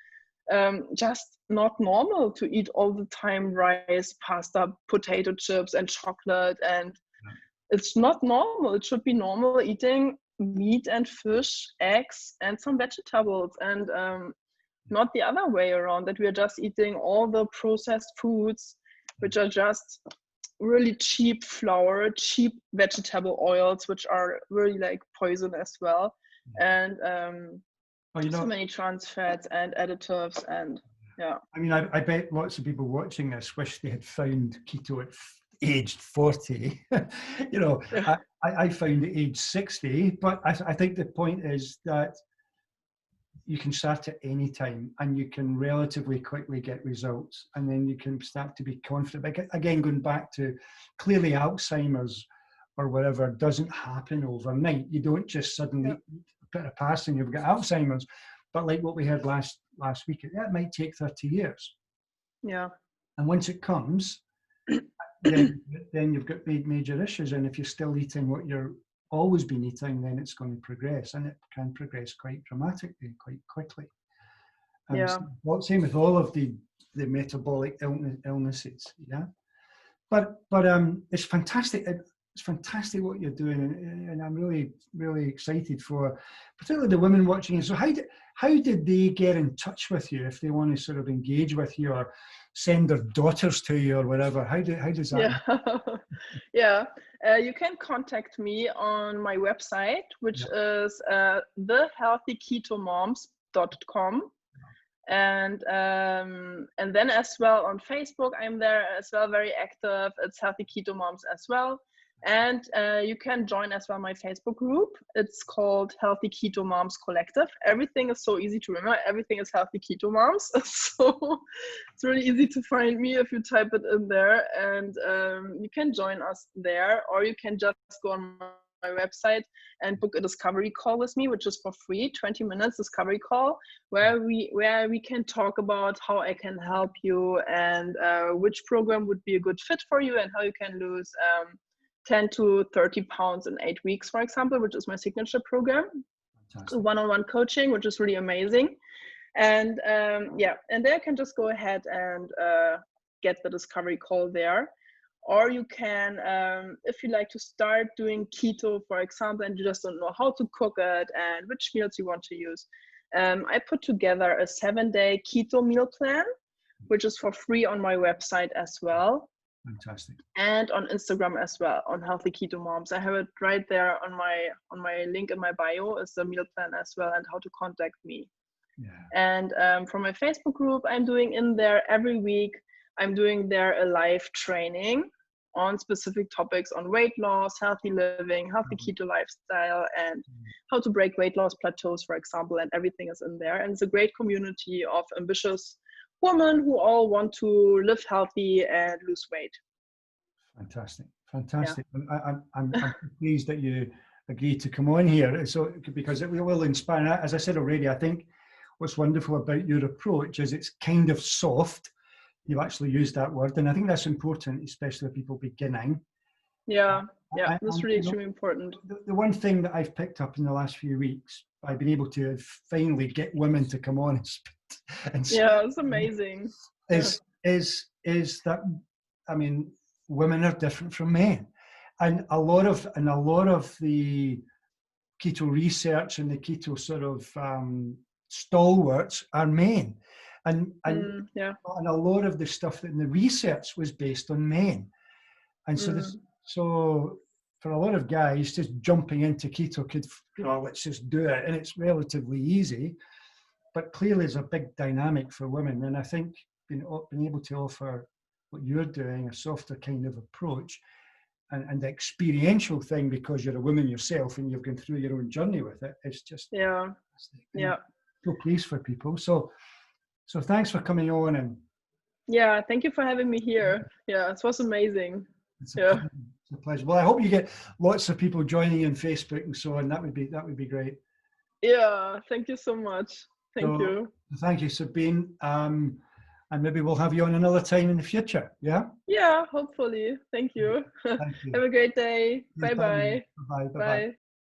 just not normal to eat all the time rice, pasta, potato chips, and chocolate. And it's not normal. It should be normal eating meat and fish, eggs, and some vegetables, and not the other way around, that we are just eating all the processed foods, which are just really cheap flour, cheap vegetable oils, which are really like poison as well. And so many trans fats and additives. And Yeah. I mean, I bet lots of people watching this wish they had found keto at aged 40. You know, Yeah. I found it age 60, but I think the point is that you can start at any time and you can relatively quickly get results, and then you can start to be confident. But again, going back to clearly Alzheimer's or whatever doesn't happen overnight. You don't just suddenly put a pass and you've got Alzheimer's. But like what we heard last week, that might take 30 years. Yeah. And once it comes, then you've got major issues. And if you're still eating what you're always been eating, then it's going to progress, and it can progress quite dramatically, quite quickly. Yeah. Same with all of the metabolic illnesses. Yeah. But it's fantastic. It's fantastic what you're doing, and I'm really, really excited for particularly the women watching it. So how did they get in touch with you if they want to sort of engage with you or send their daughters to you or whatever? How does that? Yeah. You can contact me on my website, which is thehealthyketomoms.com. And then as well on Facebook, I'm there as well, very active. It's Healthy Keto Moms as well. And you can join as well my Facebook group. It's called Healthy Keto Moms Collective. Everything is so easy to remember. Everything is Healthy Keto Moms. So it's really easy to find me if you type it in there. And you can join us there, or you can just go on my website and book a discovery call with me, which is for free, 20 minutes discovery call, where we can talk about how I can help you and which program would be a good fit for you and how you can lose 10 to 30 pounds in 8 weeks, for example, which is my signature program. So one-on-one coaching, which is really amazing. And and there you can just go ahead and get the discovery call there. Or you can, if you like to start doing keto, for example, and you just don't know how to cook it and which meals you want to use, I put together a 7-day keto meal plan, which is for free on my website as well. Fantastic. And on Instagram as well, on Healthy Keto Moms. I have it right there on my link in my bio is the meal plan as well and how to contact me. Yeah. And for my Facebook group, I'm doing in there every week. I'm doing there a live training on specific topics on weight loss, healthy living, healthy keto lifestyle, and how to break weight loss plateaus, for example, and everything is in there. And it's a great community of ambitious women who all want to live healthy and lose weight. Fantastic. Yeah. I'm pleased that you agreed to come on here. So because it will inspire. As I said already, I think what's wonderful about your approach is it's kind of soft. You've actually used that word, and I think that's important, especially for people beginning. Yeah, that's really extremely important. The one thing that I've picked up in the last few weeks, I've been able to finally get women to come on and yeah, it's amazing. Is that, I mean, women are different from men, and a lot of the keto research and the keto sort of stalwarts are men. And a lot of the stuff that in the research was based on men. And so so for a lot of guys, just jumping into keto could, let's just do it. And it's relatively easy, but clearly there's a big dynamic for women. And I think being able to offer what you're doing, a softer kind of approach, and the experiential thing, because you're a woman yourself and you've gone through your own journey with it, it's just so pleased for people. So thanks for coming on. And thank you for having me here. Yeah, it was amazing. It's a pleasure. Well, I hope you get lots of people joining you on Facebook and so on. That would be great. Yeah, thank you so much. Thank you. Thank you, Sabine. And maybe we'll have you on another time in the future. Yeah? Yeah, hopefully. Thank you. Thank you. Have a great day. Bye-bye. Bye-bye. Bye.